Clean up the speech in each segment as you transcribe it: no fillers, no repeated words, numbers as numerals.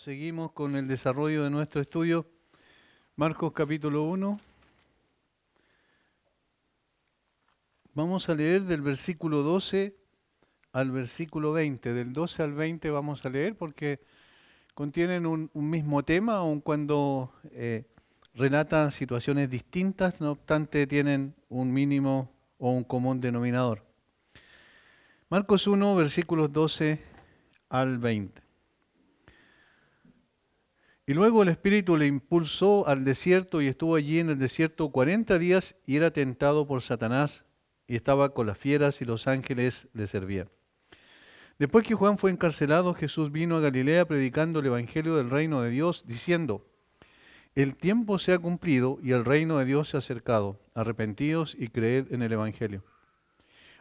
Seguimos con el desarrollo de nuestro estudio. Marcos capítulo 1. Vamos a leer del versículo 12 al versículo 20. Del 12 al 20 vamos a leer porque contienen un mismo tema, aun cuando relatan situaciones distintas, no obstante tienen un mínimo o un común denominador. Marcos 1, versículos 12 al 20. Y luego el Espíritu le impulsó al desierto y estuvo allí en el desierto 40 días y era tentado por Satanás y estaba con las fieras y los ángeles le servían. Después que Juan fue encarcelado, Jesús vino a Galilea predicando el Evangelio del reino de Dios, diciendo: el tiempo se ha cumplido y el reino de Dios se ha acercado. Arrepentíos y creed en el Evangelio.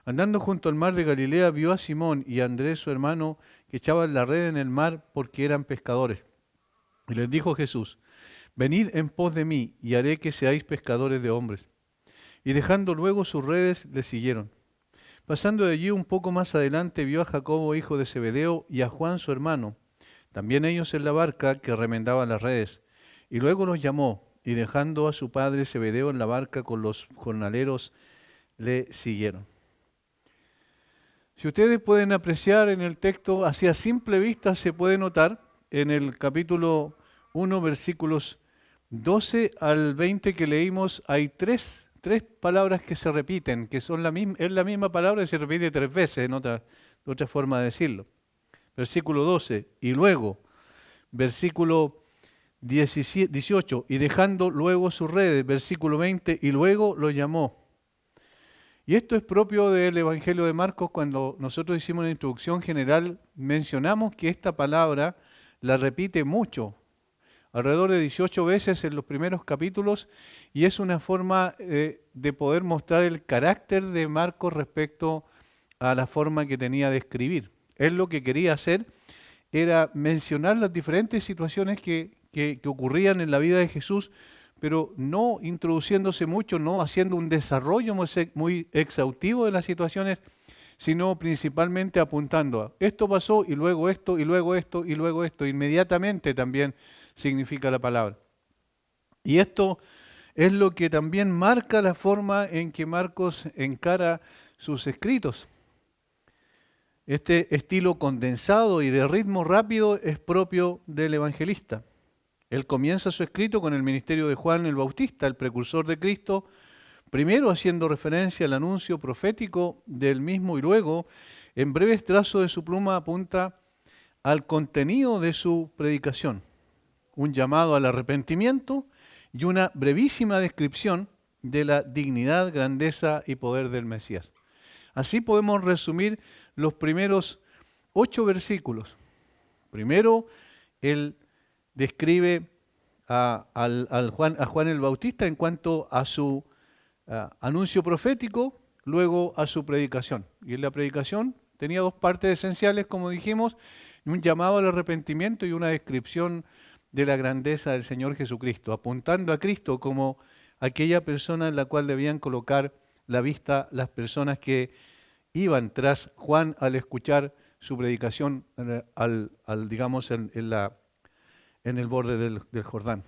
Andando junto al mar de Galilea, vio a Simón y a Andrés su hermano que echaban la red en el mar porque eran pescadores. Y les dijo Jesús: venid en pos de mí, y haré que seáis pescadores de hombres. Y dejando luego sus redes, le siguieron. Pasando de allí un poco más adelante, vio a Jacobo, hijo de Zebedeo, y a Juan su hermano, también ellos en la barca que remendaban las redes. Y luego los llamó, y dejando a su padre Zebedeo en la barca con los jornaleros, le siguieron. Si ustedes pueden apreciar en el texto, así a simple vista se puede notar, en el capítulo 1, versículos 12 al 20 que leímos, hay tres palabras que se repiten, que son es la misma palabra y se repite 3 veces, en otra forma de decirlo. Versículo 12, y luego, versículo 18, y dejando luego sus redes, versículo 20, y luego lo llamó. Y esto es propio del Evangelio de Marcos. Cuando nosotros hicimos la introducción general, mencionamos que esta palabra la repite mucho, alrededor de 18 veces en los primeros capítulos, y es una forma de poder mostrar el carácter de Marcos respecto a la forma que tenía de escribir. Él lo que quería hacer era mencionar las diferentes situaciones que ocurrían en la vida de Jesús, pero no introduciéndose mucho, no haciendo un desarrollo muy exhaustivo de las situaciones, sino principalmente apuntando a esto pasó y luego esto y luego esto y luego esto. Inmediatamente también significa la palabra. Y esto es lo que también marca la forma en que Marcos encara sus escritos. Este estilo condensado y de ritmo rápido es propio del evangelista. Él comienza su escrito con el ministerio de Juan el Bautista, el precursor de Cristo, primero haciendo referencia al anuncio profético del mismo y luego, en breves trazos de su pluma, apunta al contenido de su predicación, un llamado al arrepentimiento y una brevísima descripción de la dignidad, grandeza y poder del Mesías. Así podemos resumir los primeros 8 versículos. Primero, él describe a Juan el Bautista en cuanto a su anuncio profético, luego a su predicación. Y en la predicación tenía 2 partes esenciales, como dijimos, un llamado al arrepentimiento y una descripción de la grandeza del Señor Jesucristo, apuntando a Cristo como aquella persona en la cual debían colocar la vista las personas que iban tras Juan al escuchar su predicación digamos, en el borde del Jordán.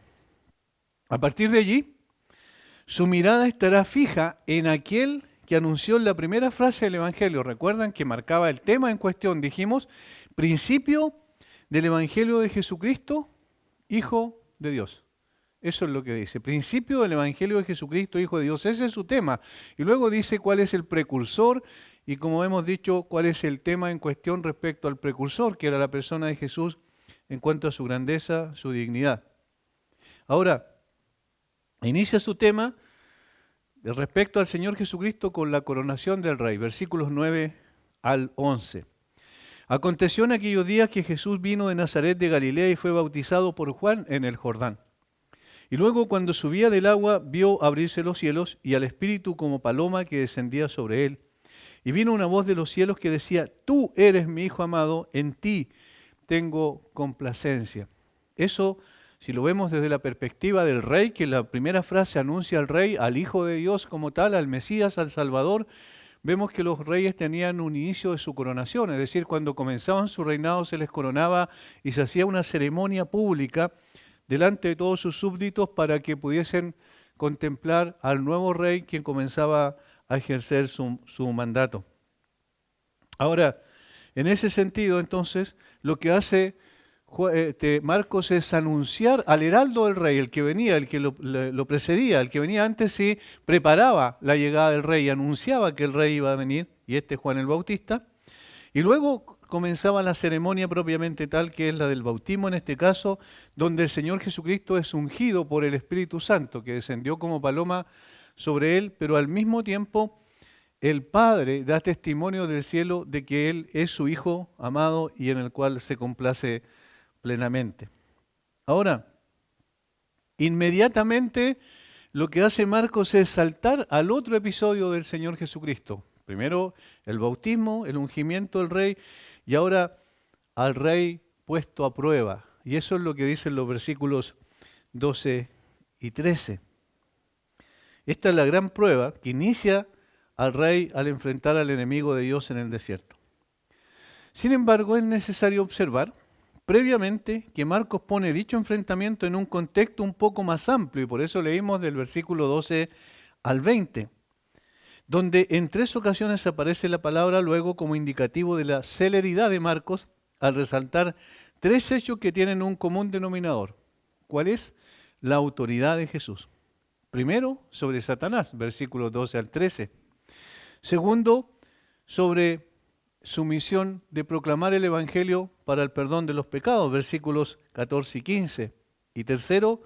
A partir de allí, su mirada estará fija en aquel que anunció en la primera frase del Evangelio. Recuerdan que marcaba el tema en cuestión. Dijimos, principio del Evangelio de Jesucristo, Hijo de Dios. Eso es lo que dice. Principio del Evangelio de Jesucristo, Hijo de Dios. Ese es su tema. Y luego dice cuál es el precursor y, como hemos dicho, cuál es el tema en cuestión respecto al precursor, que era la persona de Jesús en cuanto a su grandeza, su dignidad. Ahora, inicia su tema respecto al Señor Jesucristo con la coronación del Rey, versículos 9 al 11. Aconteció en aquellos días que Jesús vino de Nazaret de Galilea y fue bautizado por Juan en el Jordán. Y luego, cuando subía del agua, vio abrirse los cielos y al Espíritu como paloma que descendía sobre él. Y vino una voz de los cielos que decía: tú eres mi Hijo amado, en ti tengo complacencia. Eso, si lo vemos desde la perspectiva del Rey, que la primera frase anuncia al Rey, al Hijo de Dios como tal, al Mesías, al Salvador, vemos que los reyes tenían un inicio de su coronación, es decir, cuando comenzaban su reinado se les coronaba y se hacía una ceremonia pública delante de todos sus súbditos para que pudiesen contemplar al nuevo rey quien comenzaba a ejercer su mandato. Ahora, en ese sentido, entonces, lo que hace Marcos es anunciar al heraldo del rey, el que venía, el que lo precedía, el que venía antes, sí preparaba la llegada del rey, anunciaba que el rey iba a venir, y este es Juan el Bautista, y luego comenzaba la ceremonia propiamente tal, que es la del bautismo en este caso, donde el Señor Jesucristo es ungido por el Espíritu Santo, que descendió como paloma sobre él, pero al mismo tiempo el Padre da testimonio del cielo de que Él es su Hijo amado y en el cual se complace plenamente. Ahora, inmediatamente lo que hace Marcos es saltar al otro episodio del Señor Jesucristo. Primero el bautismo, el ungimiento del rey y ahora al rey puesto a prueba. Y eso es lo que dicen los versículos 12 y 13. Esta es la gran prueba que inicia al rey al enfrentar al enemigo de Dios en el desierto. Sin embargo, es necesario observar previamente que Marcos pone dicho enfrentamiento en un contexto un poco más amplio, y por eso leímos del versículo 12 al 20, donde en 3 ocasiones aparece la palabra luego como indicativo de la celeridad de Marcos al resaltar 3 hechos que tienen un común denominador. ¿Cuál es? La autoridad de Jesús. Primero, sobre Satanás, versículos 12 al 13. Segundo, sobre su misión de proclamar el Evangelio para el perdón de los pecados, versículos 14 y 15. Y tercero,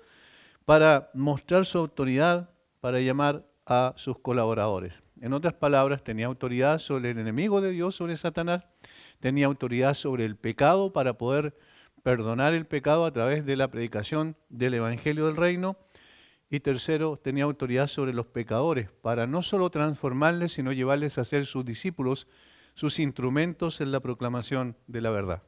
para mostrar su autoridad para llamar a sus colaboradores. En otras palabras, tenía autoridad sobre el enemigo de Dios, sobre Satanás, tenía autoridad sobre el pecado para poder perdonar el pecado a través de la predicación del Evangelio del Reino. Y tercero, tenía autoridad sobre los pecadores para no solo transformarles, sino llevarles a ser sus discípulos, sus instrumentos en la proclamación de la verdad.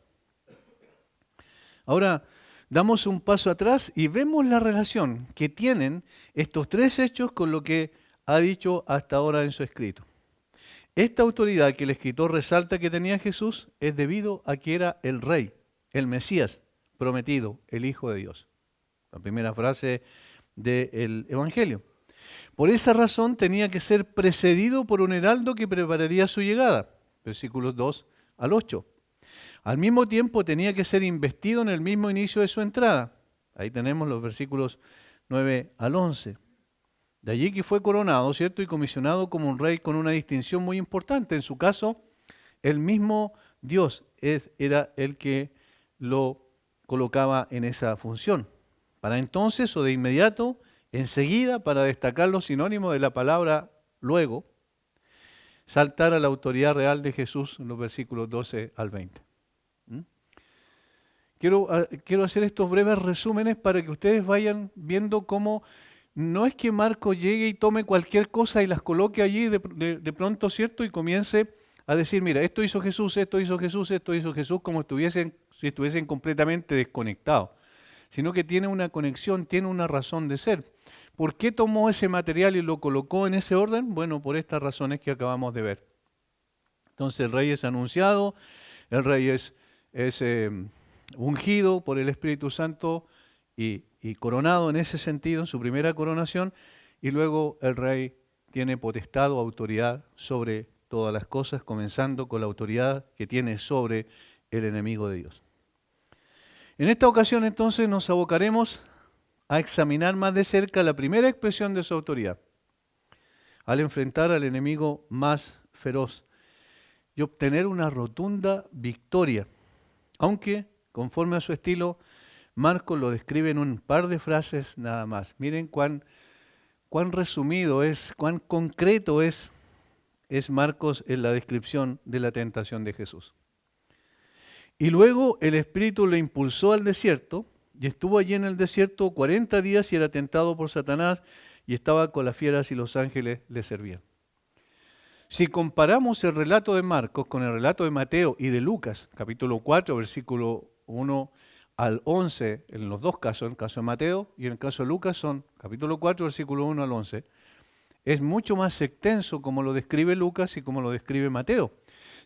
Ahora, damos un paso atrás y vemos la relación que tienen estos 3 hechos con lo que ha dicho hasta ahora en su escrito. Esta autoridad que el escritor resalta que tenía Jesús es debido a que era el Rey, el Mesías prometido, el Hijo de Dios. La primera frase del Evangelio. Por esa razón tenía que ser precedido por un heraldo que prepararía su llegada, versículos 2 al 8. Al mismo tiempo tenía que ser investido en el mismo inicio de su entrada. Ahí tenemos los versículos 9 al 11. De allí que fue coronado, ¿cierto? Y comisionado como un rey con una distinción muy importante. En su caso, el mismo Dios era el que lo colocaba en esa función. Para entonces, o de inmediato, enseguida, para destacar los sinónimos de la palabra luego, saltar a la autoridad real de Jesús en los versículos 12 al 20. Quiero hacer estos breves resúmenes para que ustedes vayan viendo cómo no es que Marcos llegue y tome cualquier cosa y las coloque allí de pronto, ¿cierto? Y comience a decir, mira, esto hizo Jesús, esto hizo Jesús, esto hizo Jesús, como si estuviesen completamente desconectados, sino que tiene una conexión, tiene una razón de ser. ¿Por qué tomó ese material y lo colocó en ese orden? Bueno, por estas razones que acabamos de ver. Entonces el rey es anunciado, el rey es ungido por el Espíritu Santo y coronado en ese sentido, en su primera coronación, y luego el rey tiene potestad o autoridad sobre todas las cosas, comenzando con la autoridad que tiene sobre el enemigo de Dios. En esta ocasión entonces nos abocaremos a examinar más de cerca la primera expresión de su autoridad, al enfrentar al enemigo más feroz y obtener una rotunda victoria, aunque conforme a su estilo, Marcos lo describe en un par de frases nada más. Miren cuán resumido es, cuán concreto es Marcos en la descripción de la tentación de Jesús. Y luego el Espíritu le impulsó al desierto, y estuvo allí en el desierto 40 días y era tentado por Satanás, y estaba con las fieras y los ángeles le servían. Si comparamos el relato de Marcos con el relato de Mateo y de Lucas, capítulo 4, versículo 1 al 11, en los dos casos, en el caso de Mateo y en el caso de Lucas son capítulo 4, versículo 1 al 11, es mucho más extenso como lo describe Lucas y como lo describe Mateo.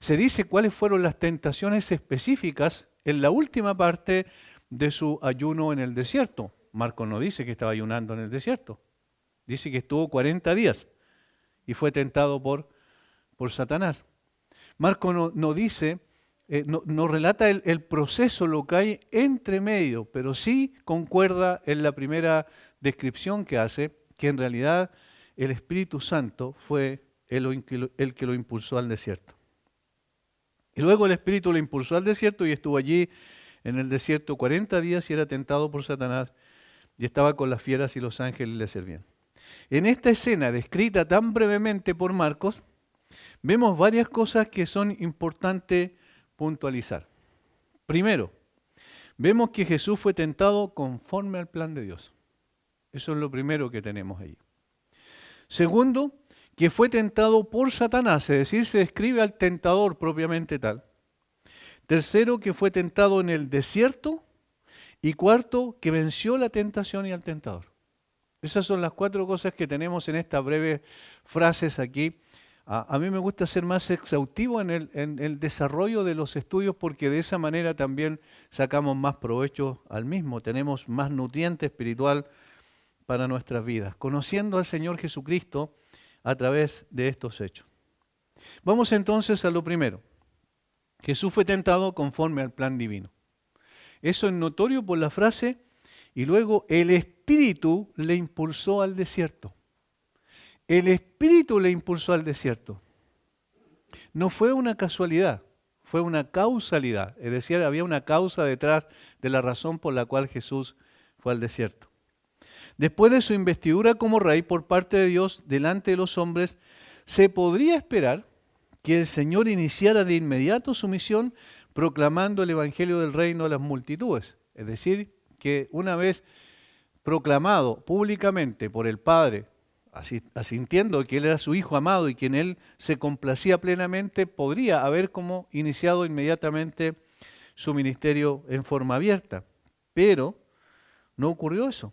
Se dice cuáles fueron las tentaciones específicas en la última parte de su ayuno en el desierto. Marcos no dice que estaba ayunando en el desierto. Dice que estuvo 40 días y fue tentado por Satanás. Marcos no dice, no relata el proceso, lo que hay entre medio, pero sí concuerda en la primera descripción que hace, que en realidad el Espíritu Santo fue el que lo impulsó al desierto. Y luego el Espíritu lo impulsó al desierto y estuvo allí en el desierto 40 días y era tentado por Satanás y estaba con las fieras y los ángeles le servían. En esta escena descrita tan brevemente por Marcos, vemos varias cosas que son importantes puntualizar. Primero, vemos que Jesús fue tentado conforme al plan de Dios. Eso es lo primero que tenemos ahí. Segundo, que fue tentado por Satanás, es decir, se describe al tentador propiamente tal. Tercero, que fue tentado en el desierto. Y cuarto, que venció la tentación y al tentador. Esas son las 4 cosas que tenemos en estas breves frases aquí. A mí me gusta ser más exhaustivo en el desarrollo de los estudios porque de esa manera también sacamos más provecho al mismo. Tenemos más nutriente espiritual para nuestras vidas, conociendo al Señor Jesucristo a través de estos hechos. Vamos entonces a lo primero. Jesús fue tentado conforme al plan divino. Eso es notorio por la frase, y luego el Espíritu le impulsó al desierto. El Espíritu le impulsó al desierto. No fue una casualidad, fue una causalidad. Es decir, había una causa detrás de la razón por la cual Jesús fue al desierto. Después de su investidura como rey por parte de Dios delante de los hombres, se podría esperar que el Señor iniciara de inmediato su misión proclamando el Evangelio del Reino a las multitudes. Es decir, que una vez proclamado públicamente por el Padre, asintiendo que Él era su Hijo amado y que en Él se complacía plenamente, podría haber como iniciado inmediatamente su ministerio en forma abierta. Pero no ocurrió eso.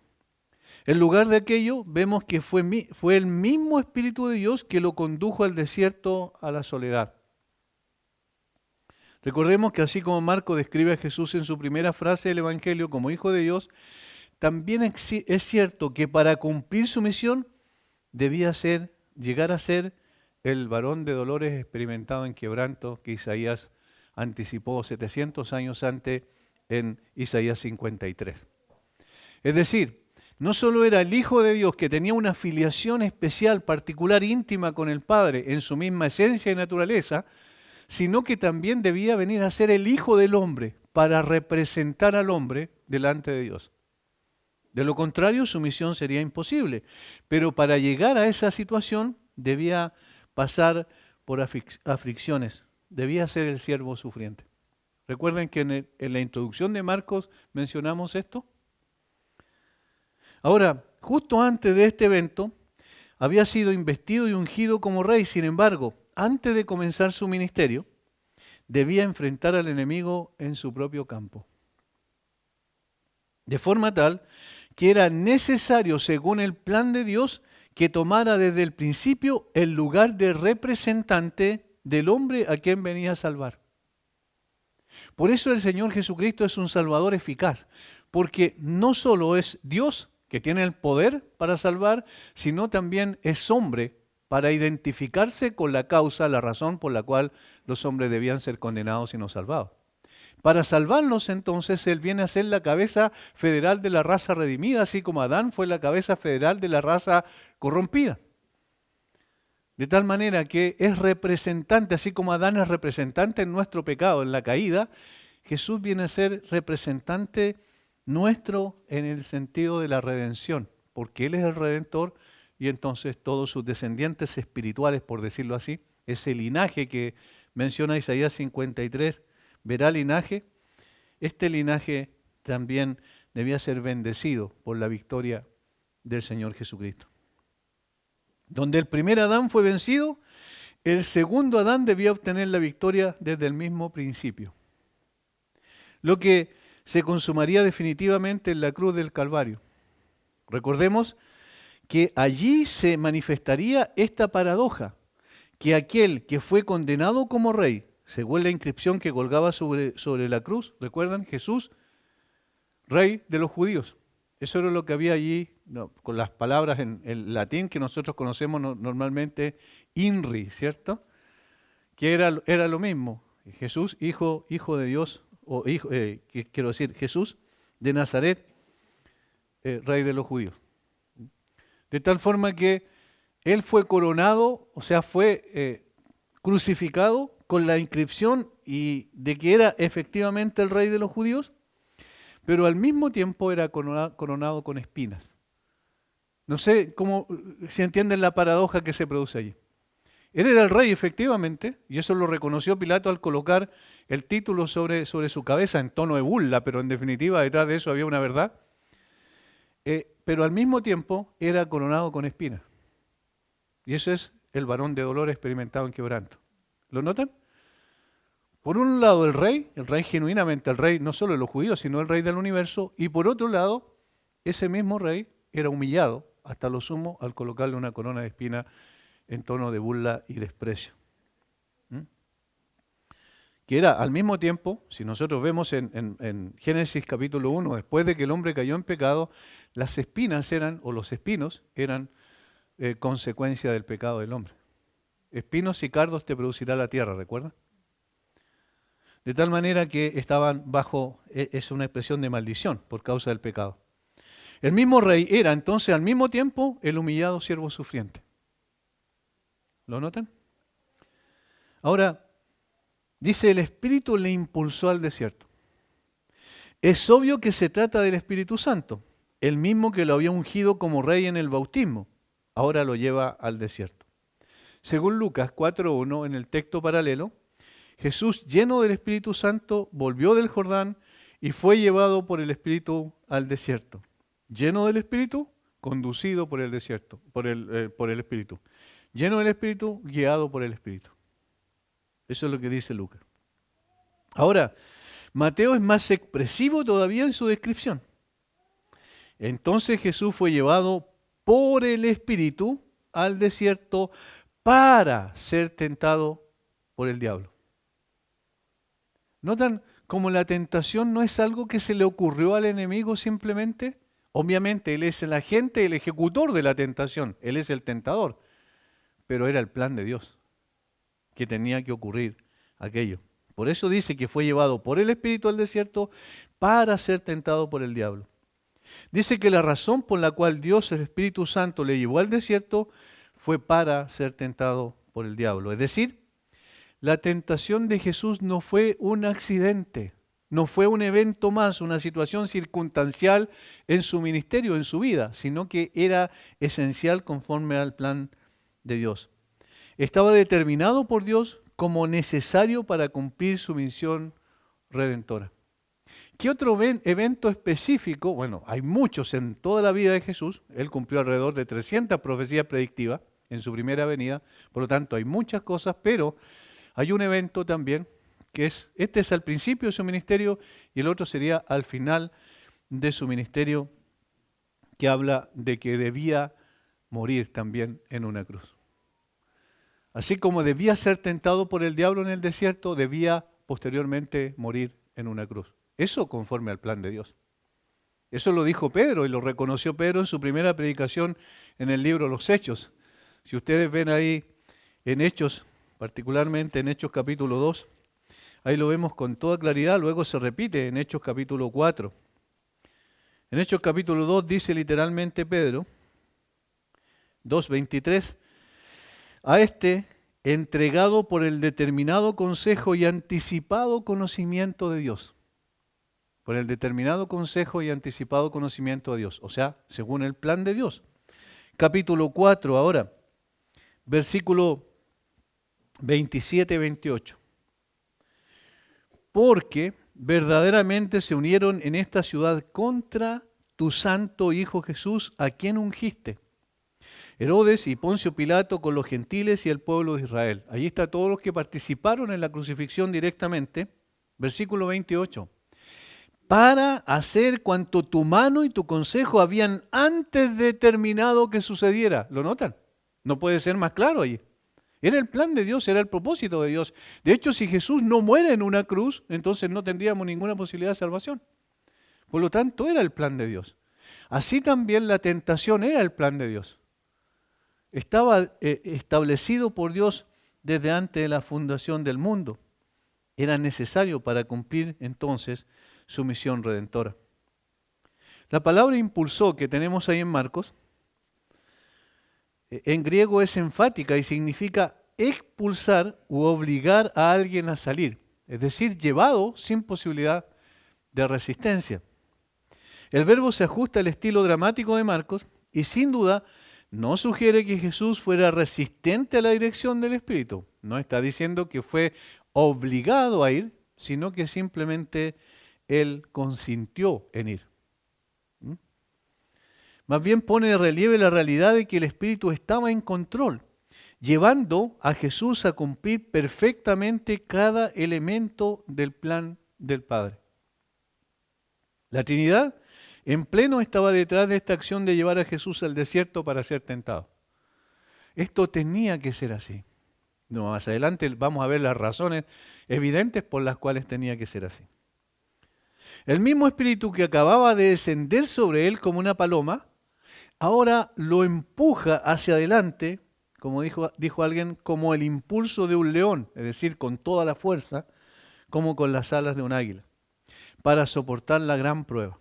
En lugar de aquello, vemos que fue el mismo Espíritu de Dios que lo condujo al desierto, a la soledad. Recordemos que así como Marco describe a Jesús en su primera frase del Evangelio como Hijo de Dios, también es cierto que para cumplir su misión debía llegar a ser el varón de dolores experimentado en quebranto que Isaías anticipó 700 años antes en Isaías 53. Es decir, no solo era el Hijo de Dios que tenía una filiación especial, particular, íntima con el Padre en su misma esencia y naturaleza, sino que también debía venir a ser el Hijo del hombre para representar al hombre delante de Dios. De lo contrario, su misión sería imposible. Pero para llegar a esa situación debía pasar por aflicciones, debía ser el siervo sufriente. ¿Recuerden que en la introducción de Marcos mencionamos esto? Ahora, justo antes de este evento, había sido investido y ungido como rey. Sin embargo, antes de comenzar su ministerio, debía enfrentar al enemigo en su propio campo. De forma tal que era necesario, según el plan de Dios, que tomara desde el principio el lugar de representante del hombre a quien venía a salvar. Por eso el Señor Jesucristo es un Salvador eficaz, porque no solo es Dios, que tiene el poder para salvar, sino también es hombre para identificarse con la causa, la razón por la cual los hombres debían ser condenados y no salvados. Para salvarlos entonces, Él viene a ser la cabeza federal de la raza redimida, así como Adán fue la cabeza federal de la raza corrompida. De tal manera que es representante, así como Adán es representante en nuestro pecado, en la caída, Jesús viene a ser representante nuestro en el sentido de la redención, porque Él es el Redentor y entonces todos sus descendientes espirituales, por decirlo así, ese linaje que menciona Isaías 53, verá linaje, este linaje también debía ser bendecido por la victoria del Señor Jesucristo. Donde el primer Adán fue vencido, el segundo Adán debía obtener la victoria desde el mismo principio. Lo que se consumaría definitivamente en la cruz del Calvario. Recordemos que allí se manifestaría esta paradoja, que aquel que fue condenado como rey, según la inscripción que colgaba sobre la cruz, ¿recuerdan? Jesús, rey de los judíos. Eso era lo que había allí, no, con las palabras en el latín que nosotros conocemos normalmente, INRI, ¿cierto? Que era lo mismo. Jesús, hijo de Dios, o hijo, quiero decir, Jesús de Nazaret, rey de los judíos. De tal forma que él fue coronado, o sea, fue crucificado con la inscripción y de que era efectivamente el rey de los judíos, pero al mismo tiempo era coronado con espinas. No sé cómo, si entienden la paradoja que se produce allí. Él era el rey efectivamente, y eso lo reconoció Pilato al colocar el título sobre su cabeza en tono de burla, pero en definitiva detrás de eso había una verdad. Pero al mismo tiempo era coronado con espinas. Y eso es el varón de dolor experimentado en quebranto. ¿Lo notan? Por un lado el rey genuinamente el rey no solo de los judíos, sino el rey del universo, y por otro lado, ese mismo rey era humillado hasta lo sumo al colocarle una corona de espinas en tono de burla y desprecio. Que era al mismo tiempo, si nosotros vemos en Génesis capítulo 1, después de que el hombre cayó en pecado, las espinas eran, o los espinos, eran consecuencia del pecado del hombre. Espinos y cardos te producirá la tierra, ¿recuerdan? De tal manera que estaban bajo, es una expresión de maldición por causa del pecado. El mismo rey era entonces al mismo tiempo el humillado siervo sufriente. ¿Lo notan? Ahora, dice, el Espíritu le impulsó al desierto. Es obvio que se trata del Espíritu Santo, el mismo que lo había ungido como rey en el bautismo. Ahora lo lleva al desierto. Según Lucas 4:1, en el texto paralelo, Jesús, lleno del Espíritu Santo, volvió del Jordán y fue llevado por el Espíritu al desierto. Lleno del Espíritu, conducido por el desierto, por el Espíritu. Lleno del Espíritu, guiado por el Espíritu. Eso es lo que dice Lucas. Ahora, Mateo es más expresivo todavía en su descripción. Entonces Jesús fue llevado por el Espíritu al desierto para ser tentado por el diablo. ¿Notan cómo la tentación no es algo que se le ocurrió al enemigo simplemente? Obviamente él es el agente, el ejecutor de la tentación, él es el tentador, pero era el plan de Dios que tenía que ocurrir aquello. Por eso dice que fue llevado por el Espíritu al desierto para ser tentado por el diablo. Dice que la razón por la cual Dios, el Espíritu Santo, le llevó al desierto fue para ser tentado por el diablo. Es decir, la tentación de Jesús no fue un accidente, no fue un evento más, una situación circunstancial en su ministerio, en su vida, sino que era esencial conforme al plan de Dios. Estaba determinado por Dios como necesario para cumplir su misión redentora. ¿Qué otro evento específico? Bueno, hay muchos en toda la vida de Jesús. Él cumplió alrededor de 300 profecías predictivas en su primera venida. Por lo tanto, hay muchas cosas, pero hay un evento también que este es al principio de su ministerio y el otro sería al final de su ministerio, que habla de que debía morir también en una cruz. Así como debía ser tentado por el diablo en el desierto, debía posteriormente morir en una cruz. Eso conforme al plan de Dios. Eso lo dijo Pedro y lo reconoció Pedro en su primera predicación en el libro Los Hechos. Si ustedes ven ahí en Hechos, particularmente en Hechos capítulo 2, ahí lo vemos con toda claridad, luego se repite en Hechos capítulo 4. En Hechos capítulo 2 dice literalmente Pedro, 2:23, a este entregado por el determinado consejo y anticipado conocimiento de Dios. Por el determinado consejo y anticipado conocimiento de Dios, o sea, según el plan de Dios. Capítulo 4 ahora, versículo 27-28. Porque verdaderamente se unieron en esta ciudad contra tu santo Hijo Jesús, a quien ungiste. Herodes y Poncio Pilato con los gentiles y el pueblo de Israel. Allí está todos los que participaron en la crucifixión directamente. Versículo 28. para hacer cuanto tu mano y tu consejo habían antes determinado que sucediera. ¿Lo notan? No puede ser más claro ahí. Era el plan de Dios, era el propósito de Dios. De hecho, si Jesús no muere en una cruz, entonces no tendríamos ninguna posibilidad de salvación. Por lo tanto, era el plan de Dios. Así también la tentación era el plan de Dios. Estaba establecido por Dios desde antes de la fundación del mundo. Era necesario para cumplir entonces su misión redentora. La palabra impulsó que tenemos ahí en Marcos, en griego es enfática y significa expulsar u obligar a alguien a salir, es decir, llevado sin posibilidad de resistencia. El verbo se ajusta al estilo dramático de Marcos y sin duda no sugiere que Jesús fuera resistente a la dirección del Espíritu. No está diciendo que fue obligado a ir, sino que simplemente él consintió en ir. Más bien pone de relieve la realidad de que el Espíritu estaba en control, llevando a Jesús a cumplir perfectamente cada elemento del plan del Padre. La Trinidad en pleno estaba detrás de esta acción de llevar a Jesús al desierto para ser tentado. Esto tenía que ser así. No, más adelante vamos a ver las razones evidentes por las cuales tenía que ser así. El mismo Espíritu que acababa de descender sobre él como una paloma, ahora lo empuja hacia adelante, como dijo alguien, como el impulso de un león, es decir, con toda la fuerza, como con las alas de un águila, para soportar la gran prueba.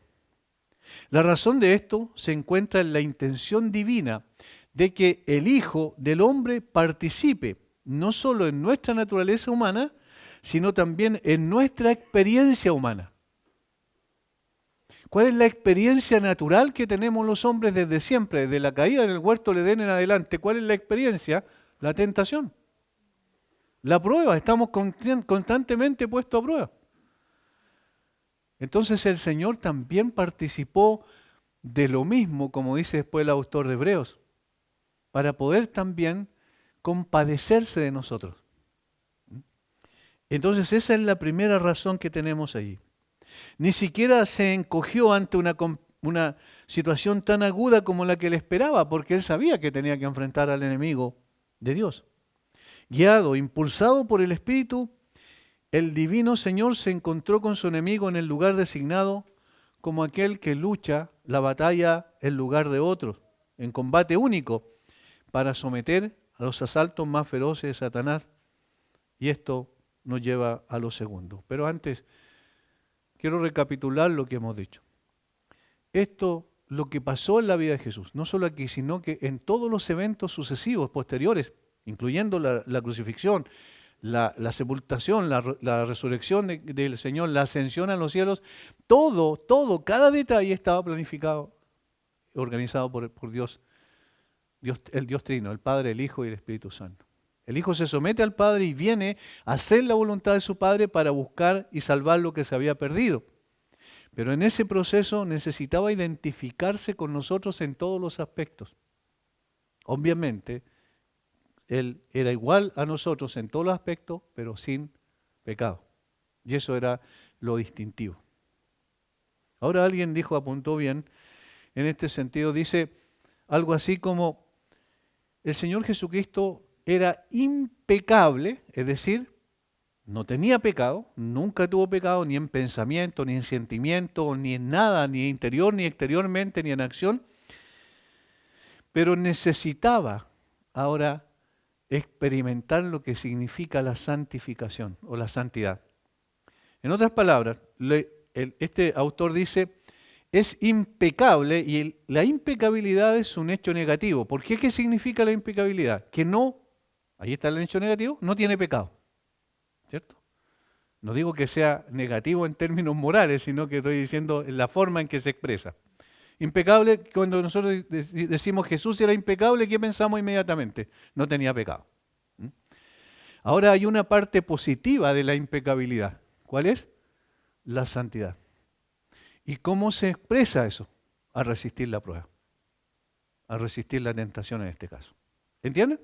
La razón de esto se encuentra en la intención divina de que el Hijo del Hombre participe no solo en nuestra naturaleza humana, sino también en nuestra experiencia humana. ¿Cuál es la experiencia natural que tenemos los hombres desde siempre, desde la caída en el huerto del Edén en adelante? ¿Cuál es la experiencia? La tentación. La prueba, estamos constantemente puestos a prueba. Entonces el Señor también participó de lo mismo, como dice después el autor de Hebreos, para poder también compadecerse de nosotros. Entonces esa es la primera razón que tenemos allí. Ni siquiera se encogió ante una situación tan aguda como la que él esperaba, porque él sabía que tenía que enfrentar al enemigo de Dios. Guiado, impulsado por el Espíritu, el divino Señor se encontró con su enemigo en el lugar designado como aquel que lucha la batalla en lugar de otros, en combate único, para someter a los asaltos más feroces de Satanás. Y esto nos lleva a lo segundo. Pero antes, quiero recapitular lo que hemos dicho. Esto, lo que pasó en la vida de Jesús, no solo aquí, sino que en todos los eventos sucesivos, posteriores, incluyendo la crucifixión, la sepultación, la resurrección del Señor, la ascensión a los cielos, todo, cada detalle estaba planificado, organizado por Dios, el Dios Trino, el Padre, el Hijo y el Espíritu Santo. El Hijo se somete al Padre y viene a hacer la voluntad de su Padre para buscar y salvar lo que se había perdido. Pero en ese proceso necesitaba identificarse con nosotros en todos los aspectos. Obviamente, Él era igual a nosotros en todos los aspectos, pero sin pecado. Y eso era lo distintivo. Ahora alguien apuntó bien, en este sentido, dice algo así como, el Señor Jesucristo era impecable, es decir, no tenía pecado, nunca tuvo pecado, ni en pensamiento, ni en sentimiento, ni en nada, ni interior, ni exteriormente, ni en acción, pero necesitaba ahora experimentar lo que significa la santificación o la santidad. En otras palabras, este autor dice, es impecable y la impecabilidad es un hecho negativo. ¿Por qué? ¿Qué significa la impecabilidad? Que no, ahí está el hecho negativo, no tiene pecado. ¿Cierto? No digo que sea negativo en términos morales, sino que estoy diciendo en la forma en que se expresa. Impecable, cuando nosotros decimos Jesús era impecable, ¿qué pensamos inmediatamente? No tenía pecado. Ahora hay una parte positiva de la impecabilidad. ¿Cuál es? La santidad. ¿Y cómo se expresa eso? A resistir la prueba. A resistir la tentación en este caso. ¿Entienden?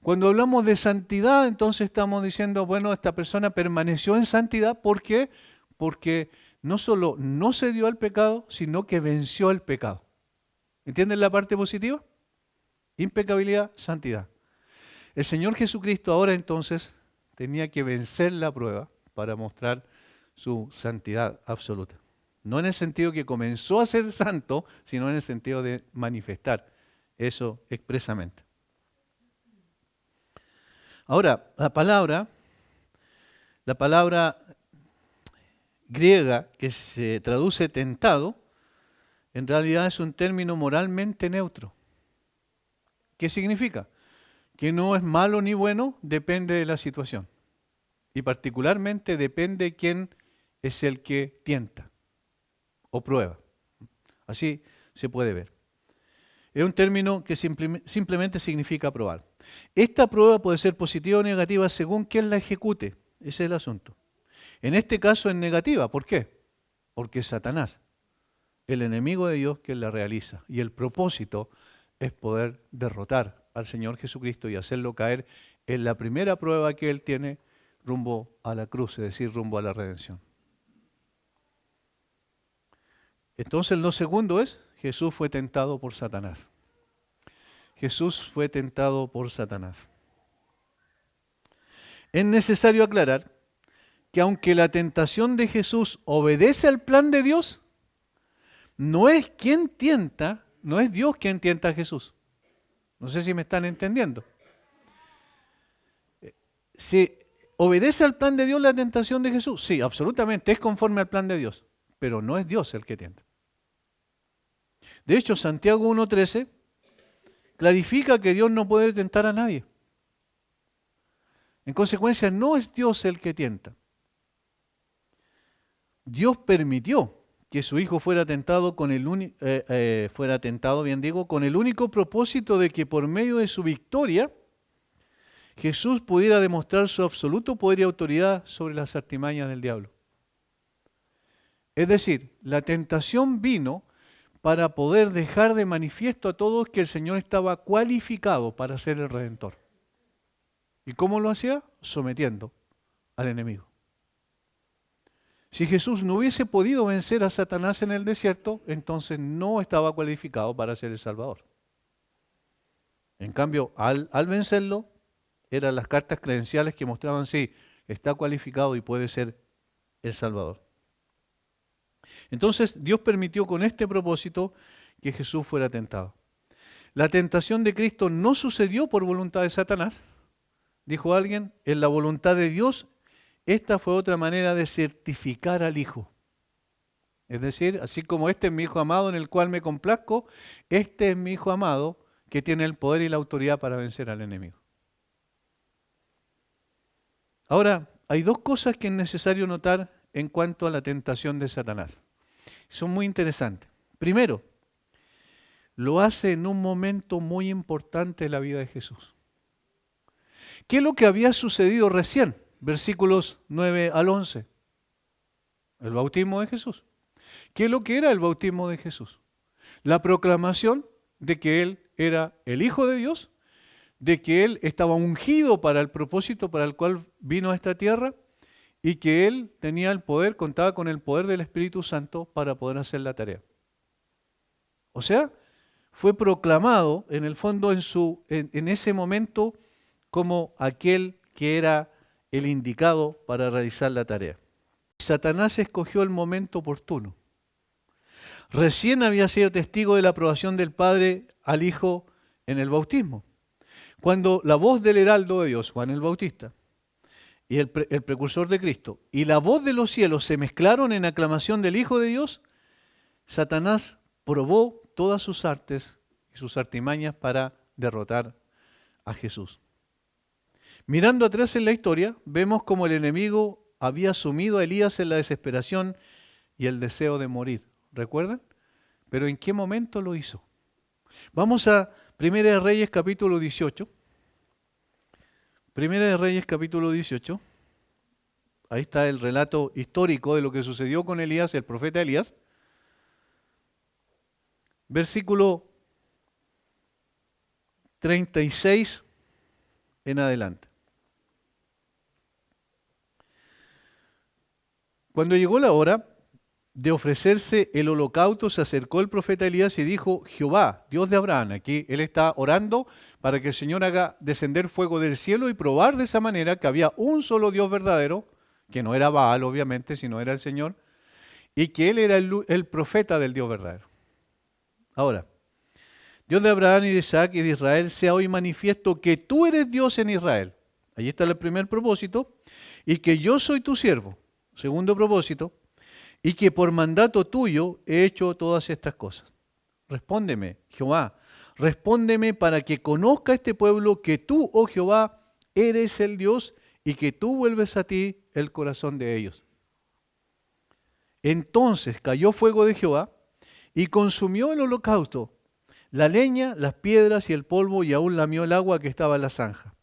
Cuando hablamos de santidad, entonces estamos diciendo, bueno, esta persona permaneció en santidad. ¿Por qué? Porque no solo no cedió al pecado, sino que venció el pecado. ¿Entienden la parte positiva? Impecabilidad, santidad. El Señor Jesucristo ahora entonces tenía que vencer la prueba para mostrar su santidad absoluta. No en el sentido que comenzó a ser santo, sino en el sentido de manifestar eso expresamente. Ahora, la palabra griega que se traduce tentado, en realidad es un término moralmente neutro. ¿Qué significa? Que no es malo ni bueno, depende de la situación. Y particularmente depende de quién es el que tienta o prueba. Así se puede ver. Es un término que simplemente significa probar. Esta prueba puede ser positiva o negativa según quién la ejecute. Ese es el asunto. En este caso es negativa. ¿Por qué? Porque es Satanás, el enemigo de Dios, quien la realiza. Y el propósito es poder derrotar al Señor Jesucristo y hacerlo caer en la primera prueba que Él tiene rumbo a la cruz, es decir, rumbo a la redención. Entonces lo segundo es, Jesús fue tentado por Satanás. Jesús fue tentado por Satanás. Es necesario aclarar que aunque la tentación de Jesús obedece al plan de Dios, no es quien tienta, no es Dios quien tienta a Jesús. No sé si me están entendiendo. Si obedece al plan de Dios la tentación de Jesús, sí, absolutamente, es conforme al plan de Dios, pero no es Dios el que tienta. De hecho, Santiago 1:13 clarifica que Dios no puede tentar a nadie. En consecuencia, no es Dios el que tienta. Dios permitió que su Hijo fuera tentado con el único propósito de que por medio de su victoria Jesús pudiera demostrar su absoluto poder y autoridad sobre las artimañas del diablo. Es decir, la tentación vino para poder dejar de manifiesto a todos que el Señor estaba cualificado para ser el Redentor. ¿Y cómo lo hacía? Sometiendo al enemigo. Si Jesús no hubiese podido vencer a Satanás en el desierto, entonces no estaba cualificado para ser el Salvador. En cambio, al vencerlo, eran las cartas credenciales que mostraban sí, está cualificado y puede ser el Salvador. Entonces, Dios permitió con este propósito que Jesús fuera tentado. La tentación de Cristo no sucedió por voluntad de Satanás, dijo alguien, en la voluntad de Dios. Esta fue otra manera de certificar al Hijo. Es decir, así como este es mi Hijo amado en el cual me complazco, este es mi Hijo amado que tiene el poder y la autoridad para vencer al enemigo. Ahora, hay dos cosas que es necesario notar en cuanto a la tentación de Satanás. Son muy interesantes. Primero, lo hace en un momento muy importante de la vida de Jesús. ¿Qué es lo que había sucedido recién? Versículos 9 al 11. El bautismo de Jesús. ¿Qué es lo que era el bautismo de Jesús? La proclamación de que Él era el Hijo de Dios, de que Él estaba ungido para el propósito para el cual vino a esta tierra y que Él tenía el poder, contaba con el poder del Espíritu Santo para poder hacer la tarea. O sea, fue proclamado en el fondo en ese momento como aquel que era el indicado para realizar la tarea. Satanás escogió el momento oportuno. Recién había sido testigo de la aprobación del Padre al Hijo en el bautismo. Cuando la voz del heraldo de Dios, Juan el Bautista, y el precursor de Cristo, y la voz de los cielos se mezclaron en aclamación del Hijo de Dios, Satanás probó todas sus artes y sus artimañas para derrotar a Jesús. Mirando atrás en la historia, vemos como el enemigo había sumido a Elías en la desesperación y el deseo de morir. ¿Recuerdan? Pero ¿en qué momento lo hizo? Vamos a Primera de Reyes capítulo 18. Primera de Reyes capítulo 18. Ahí está el relato histórico de lo que sucedió con Elías, el profeta Elías. Versículo 36 en adelante. Cuando llegó la hora, de ofrecerse el holocausto, se acercó el profeta Elías y dijo: Jehová, Dios de Abraham. Aquí él está orando para que el Señor haga descender fuego del cielo y probar de esa manera que había un solo Dios verdadero, que no era Baal obviamente, sino era el Señor, y que él era el profeta del Dios verdadero. Ahora, Dios de Abraham y de Isaac y de Israel, sea hoy manifiesto que tú eres Dios en Israel. Allí está el primer propósito. Y que yo soy tu siervo. Segundo propósito. Y que por mandato tuyo he hecho todas estas cosas. Respóndeme, Jehová. Respóndeme para que conozca este pueblo que tú, oh Jehová, eres el Dios y que tú vuelves a ti el corazón de ellos. Entonces cayó fuego de Jehová y consumió el holocausto, la leña, las piedras y el polvo, y aún lamió el agua que estaba en la zanja.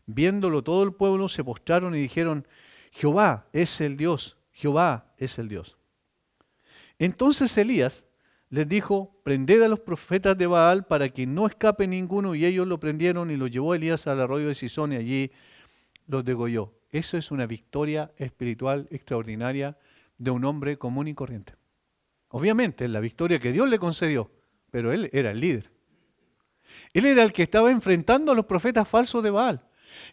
Viéndolo todo el pueblo se postraron y dijeron: Jehová es el Dios, Jehová es el Dios. Entonces Elías les dijo: prended a los profetas de Baal para que no escape ninguno, y ellos lo prendieron y lo llevó Elías al arroyo de Sison y allí los degolló. Eso es una victoria espiritual extraordinaria de un hombre común y corriente. Obviamente es la victoria que Dios le concedió, pero él era el líder. Él era el que estaba enfrentando a los profetas falsos de Baal.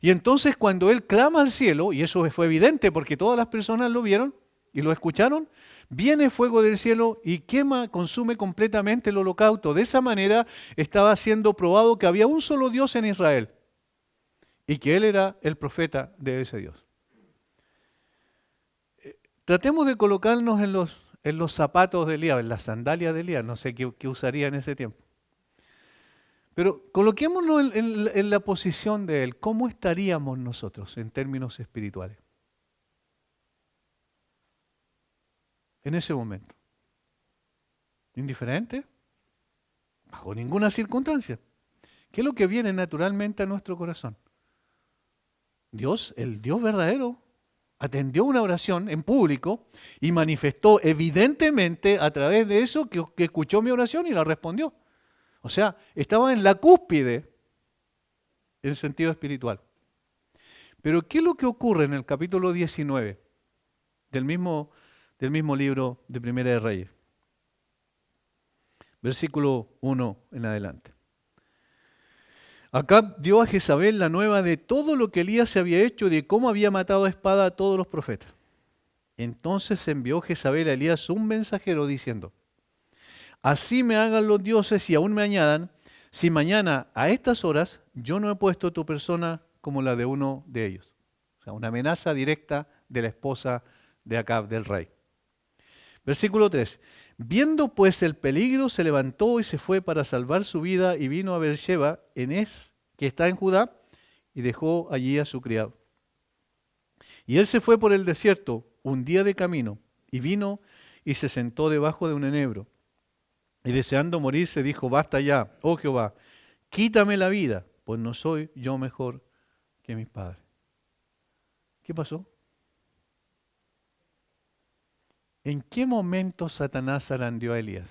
Y entonces cuando él clama al cielo, y eso fue evidente porque todas las personas lo vieron y lo escucharon, viene fuego del cielo y quema, consume completamente el holocausto. De esa manera estaba siendo probado que había un solo Dios en Israel y que él era el profeta de ese Dios. Tratemos de colocarnos en los zapatos de Elías, en las sandalias de Elías, no sé qué usaría en ese tiempo. Pero coloquémonos en la posición de él. ¿Cómo estaríamos nosotros en términos espirituales? En ese momento. ¿Indiferente? Bajo ninguna circunstancia. ¿Qué es lo que viene naturalmente a nuestro corazón? Dios, el Dios verdadero, atendió una oración en público y manifestó evidentemente a través de eso que escuchó mi oración y la respondió. O sea, estaba en la cúspide en sentido espiritual. Pero ¿qué es lo que ocurre en el capítulo 19 del mismo libro de Primera de Reyes? Versículo 1 en adelante. Acab dio a Jezabel la nueva de todo lo que Elías se había hecho y de cómo había matado a espada a todos los profetas. Entonces envió Jezabel a Elías un mensajero diciendo: así me hagan los dioses y aún me añadan, si mañana a estas horas yo no he puesto tu persona como la de uno de ellos. O sea, una amenaza directa de la esposa de Acab, del rey. Versículo 3. Viendo pues el peligro, se levantó y se fue para salvar su vida y vino a Beersheba, que está en Judá, y dejó allí a su criado. Y él se fue por el desierto un día de camino y vino y se sentó debajo de un enebro. Y deseando morir se dijo: basta ya, oh Jehová, quítame la vida, pues no soy yo mejor que mis padres. ¿Qué pasó? ¿En qué momento Satanás zarandeó a Elías?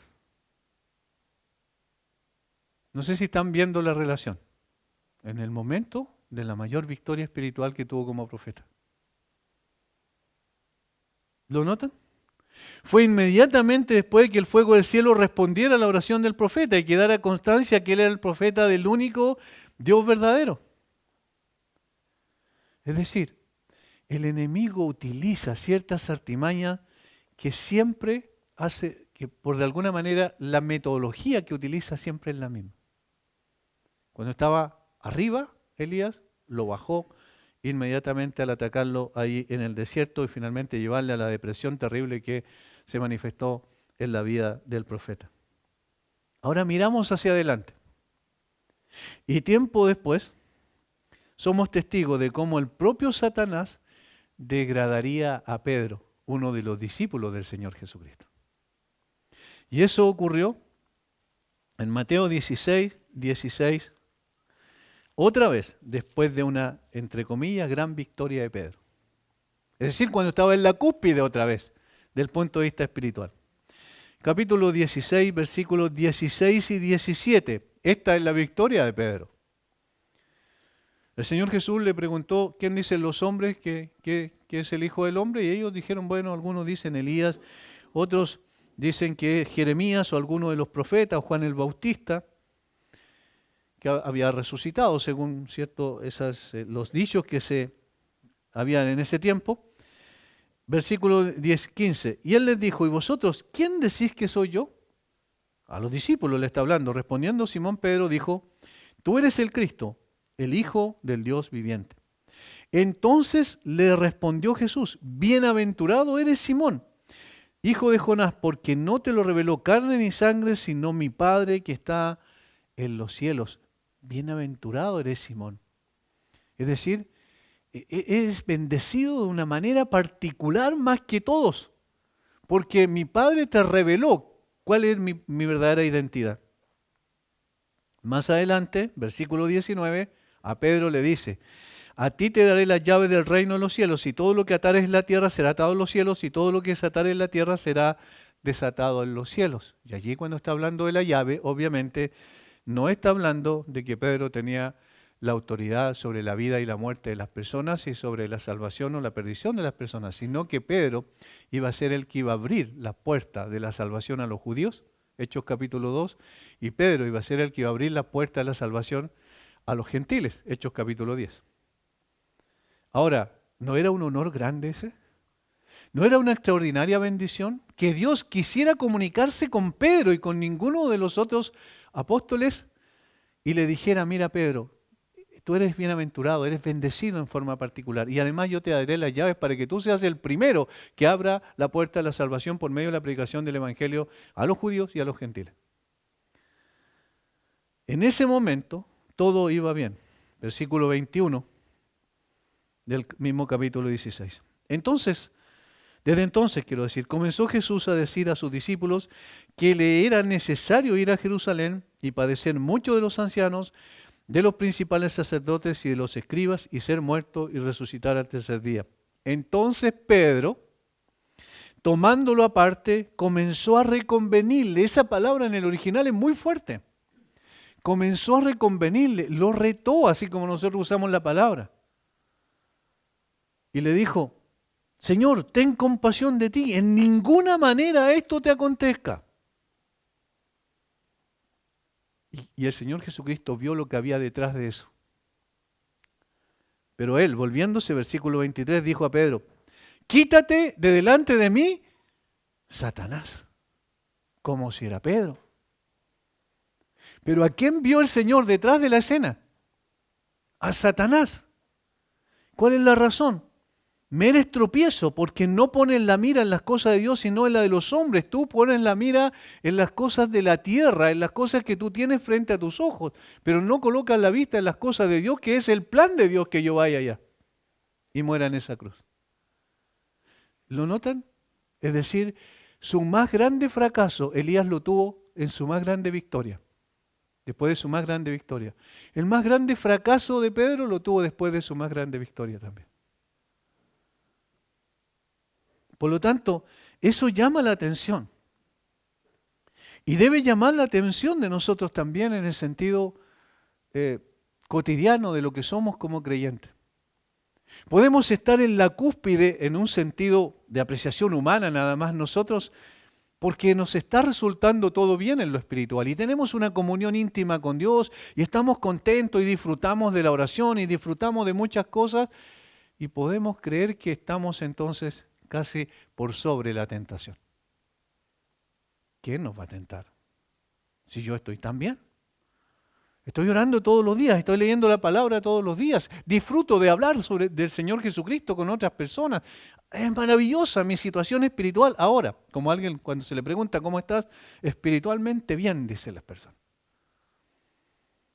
No sé si están viendo la relación. En el momento de la mayor victoria espiritual que tuvo como profeta. ¿Lo notan? Fue inmediatamente después de que el fuego del cielo respondiera a la oración del profeta y quedara constancia que él era el profeta del único Dios verdadero. Es decir, el enemigo utiliza ciertas artimañas que siempre hace, que por de alguna manera la metodología que utiliza siempre es la misma. Cuando estaba arriba, Elías lo bajó inmediatamente al atacarlo ahí en el desierto y finalmente llevarle a la depresión terrible que se manifestó en la vida del profeta. Ahora miramos hacia adelante. Y tiempo después somos testigos de cómo el propio Satanás degradaría a Pedro, uno de los discípulos del Señor Jesucristo. Y eso ocurrió en Mateo 16, 16, otra vez después de una, entre comillas, gran victoria de Pedro. Es decir, cuando estaba en la cúspide otra vez, del punto de vista espiritual. Capítulo 16, versículos 16 y 17. Esta es la victoria de Pedro. El Señor Jesús le preguntó: ¿quién dicen los hombres que es el Hijo del Hombre? Y ellos dijeron: bueno, algunos dicen Elías, otros dicen que es Jeremías o alguno de los profetas, o Juan el Bautista, que había resucitado, según los dichos que se habían en ese tiempo. Versículo 15. Y él les dijo, ¿y vosotros quién decís que soy yo? A los discípulos le está hablando. Respondiendo Simón Pedro dijo, tú eres el Cristo, el Hijo del Dios viviente. Entonces le respondió Jesús, bienaventurado eres Simón, hijo de Jonás, porque no te lo reveló carne ni sangre, sino mi Padre que está en los cielos. Bienaventurado eres Simón. Es decir, eres bendecido de una manera particular más que todos, porque mi Padre te reveló cuál es mi verdadera identidad. Más adelante, versículo 19, a Pedro le dice, a ti te daré las llaves del reino de los cielos, y todo lo que atares en la tierra será atado en los cielos, y todo lo que desatares en la tierra será desatado en los cielos. Y allí cuando está hablando de la llave, obviamente no está hablando de que Pedro tenía la autoridad sobre la vida y la muerte de las personas y sobre la salvación o la perdición de las personas, sino que Pedro iba a ser el que iba a abrir la puerta de la salvación a los judíos, Hechos capítulo 2, y Pedro iba a ser el que iba a abrir la puerta de la salvación a los gentiles, Hechos capítulo 10. Ahora, ¿no era un honor grande ese? ¿No era una extraordinaria bendición? Que Dios quisiera comunicarse con Pedro y con ninguno de los otros apóstoles y le dijera, mira Pedro, tú eres bienaventurado, eres bendecido en forma particular y además yo te daré las llaves para que tú seas el primero que abra la puerta de la salvación por medio de la predicación del Evangelio a los judíos y a los gentiles. En ese momento todo iba bien. Versículo 21 del mismo capítulo 16. Desde entonces, quiero decir, comenzó Jesús a decir a sus discípulos que le era necesario ir a Jerusalén y padecer mucho de los ancianos, de los principales sacerdotes y de los escribas, y ser muerto y resucitar al tercer día. Entonces Pedro, tomándolo aparte, comenzó a reconvenirle. Esa palabra en el original es muy fuerte. Comenzó a reconvenirle, lo retó, así como nosotros usamos la palabra. Y le dijo, Señor, ten compasión de ti, en ninguna manera esto te acontezca. Y el Señor Jesucristo vio lo que había detrás de eso. Pero él, volviéndose, versículo 23, dijo a Pedro, quítate de delante de mí, Satanás, como si era Pedro. Pero ¿a quién vio el Señor detrás de la escena? A Satanás. ¿Cuál es la razón? Me eres tropiezo porque no pones la mira en las cosas de Dios sino en la de los hombres. Tú pones la mira en las cosas de la tierra, en las cosas que tú tienes frente a tus ojos, pero no colocas la vista en las cosas de Dios, que es el plan de Dios que yo vaya allá y muera en esa cruz. ¿Lo notan? Es decir, su más grande fracaso, Elías lo tuvo en su más grande victoria. Después de su más grande victoria. El más grande fracaso de Pedro lo tuvo después de su más grande victoria también. Por lo tanto, eso llama la atención. Y debe llamar la atención de nosotros también en el sentido cotidiano de lo que somos como creyentes. Podemos estar en la cúspide en un sentido de apreciación humana nada más nosotros, porque nos está resultando todo bien en lo espiritual y tenemos una comunión íntima con Dios y estamos contentos y disfrutamos de la oración y disfrutamos de muchas cosas y podemos creer que estamos entonces casi por sobre la tentación. ¿Quién nos va a tentar? Si yo estoy tan bien. Estoy orando todos los días, estoy leyendo la palabra todos los días, disfruto de hablar del Señor Jesucristo con otras personas. Es maravillosa mi situación espiritual. Ahora, como alguien cuando se le pregunta cómo estás, espiritualmente bien, dicen las personas.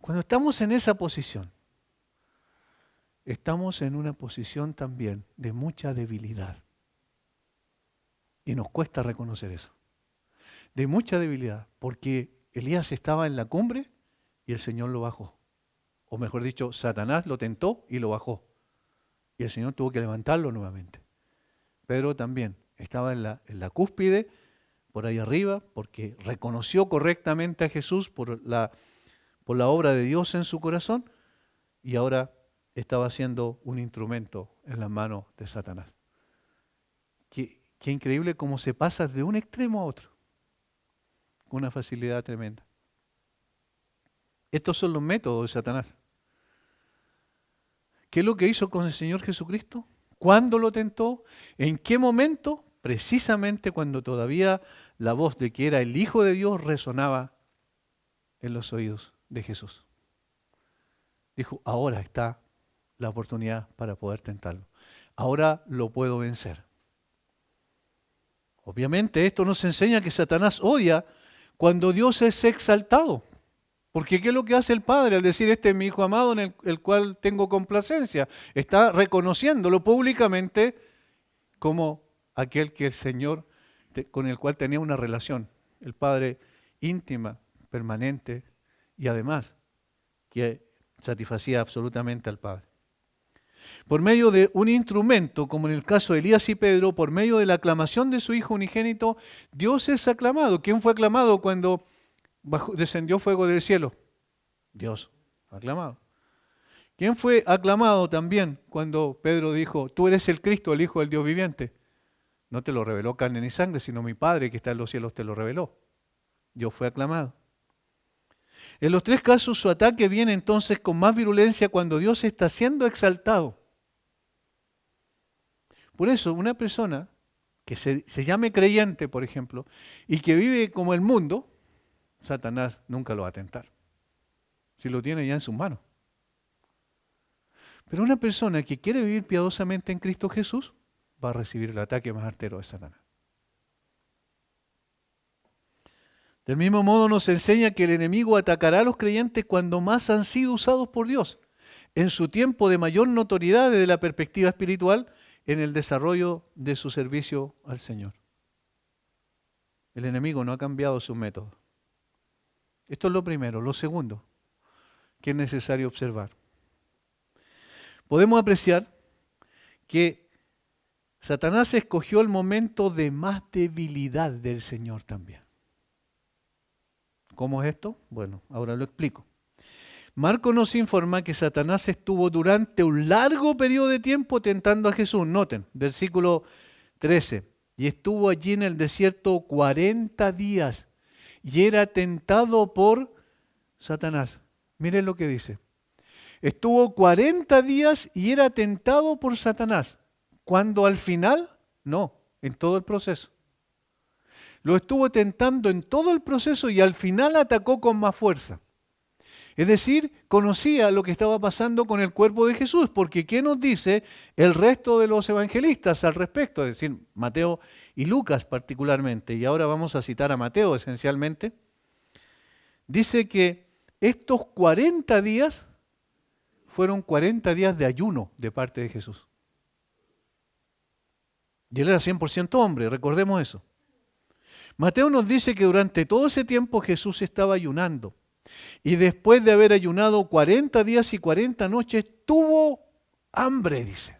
Cuando estamos en esa posición, estamos en una posición también de mucha debilidad. Y nos cuesta reconocer eso. De mucha debilidad, porque Elías estaba en la cumbre y el Señor lo bajó. O mejor dicho, Satanás lo tentó y lo bajó. Y el Señor tuvo que levantarlo nuevamente. Pedro también estaba en la cúspide, por ahí arriba, porque reconoció correctamente a Jesús por la obra de Dios en su corazón, y ahora estaba siendo un instrumento en las manos de Satanás. Qué increíble cómo se pasa de un extremo a otro, con una facilidad tremenda. Estos son los métodos de Satanás. ¿Qué es lo que hizo con el Señor Jesucristo? ¿Cuándo lo tentó? ¿En qué momento? Precisamente cuando todavía la voz de que era el Hijo de Dios resonaba en los oídos de Jesús. Dijo, ahora está la oportunidad para poder tentarlo. Ahora lo puedo vencer. Obviamente esto nos enseña que Satanás odia cuando Dios es exaltado. Porque ¿qué es lo que hace el Padre al decir este es mi Hijo amado en el cual tengo complacencia? Está reconociéndolo públicamente como aquel que el Señor, con el cual tenía una relación, el Padre íntima, permanente y además que satisfacía absolutamente al Padre. Por medio de un instrumento, como en el caso de Elías y Pedro, por medio de la aclamación de su Hijo unigénito, Dios es aclamado. ¿Quién fue aclamado cuando descendió fuego del cielo? Dios, aclamado. ¿Quién fue aclamado también cuando Pedro dijo, tú eres el Cristo, el Hijo del Dios viviente? No te lo reveló carne ni sangre, sino mi Padre que está en los cielos te lo reveló. Dios fue aclamado. En los tres casos su ataque viene entonces con más virulencia cuando Dios está siendo exaltado. Por eso una persona que se llame creyente, por ejemplo, y que vive como el mundo, Satanás nunca lo va a tentar. Si lo tiene ya en sus manos. Pero una persona que quiere vivir piadosamente en Cristo Jesús va a recibir el ataque más artero de Satanás. Del mismo modo nos enseña que el enemigo atacará a los creyentes cuando más han sido usados por Dios, en su tiempo de mayor notoriedad desde la perspectiva espiritual, en el desarrollo de su servicio al Señor. El enemigo no ha cambiado su método. Esto es lo primero. Lo segundo que es necesario observar. Podemos apreciar que Satanás escogió el momento de más debilidad del Señor también. ¿Cómo es esto? Bueno, ahora lo explico. Marcos nos informa que Satanás estuvo durante un largo periodo de tiempo tentando a Jesús. Noten, versículo 13. Y estuvo allí en el desierto 40 días y era tentado por Satanás. Miren lo que dice. Estuvo 40 días y era tentado por Satanás. Cuando al final, no, en todo el proceso. Lo estuvo tentando en todo el proceso y al final atacó con más fuerza. Es decir, conocía lo que estaba pasando con el cuerpo de Jesús, porque ¿qué nos dice el resto de los evangelistas al respecto? Es decir, Mateo y Lucas particularmente, y ahora vamos a citar a Mateo esencialmente. Dice que estos 40 días fueron 40 días de ayuno de parte de Jesús. Y él era 100% hombre, recordemos eso. Mateo nos dice que durante todo ese tiempo Jesús estaba ayunando. Y después de haber ayunado 40 días y 40 noches, tuvo hambre, dice.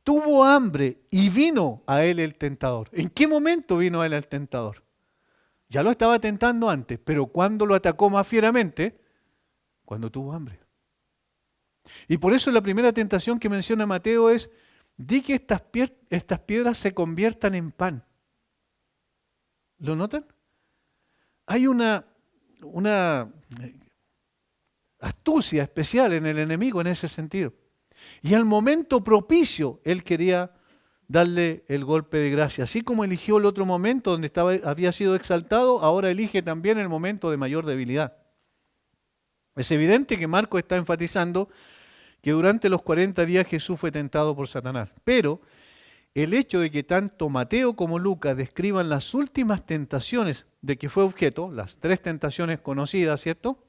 Tuvo hambre y vino a él el tentador. ¿En qué momento vino a él el tentador? Ya lo estaba tentando antes, pero ¿cuándo lo atacó más fieramente? Cuando tuvo hambre. Y por eso la primera tentación que menciona Mateo es, di que estas piedras se conviertan en pan. ¿Lo notan? Hay una astucia especial en el enemigo en ese sentido. Y al momento propicio, él quería darle el golpe de gracia. Así como eligió el otro momento donde había sido exaltado, ahora elige también el momento de mayor debilidad. Es evidente que Marcos está enfatizando que durante los 40 días Jesús fue tentado por Satanás. Pero el hecho de que tanto Mateo como Lucas describan las últimas tentaciones de que fue objeto, las 3 tentaciones conocidas, ¿cierto?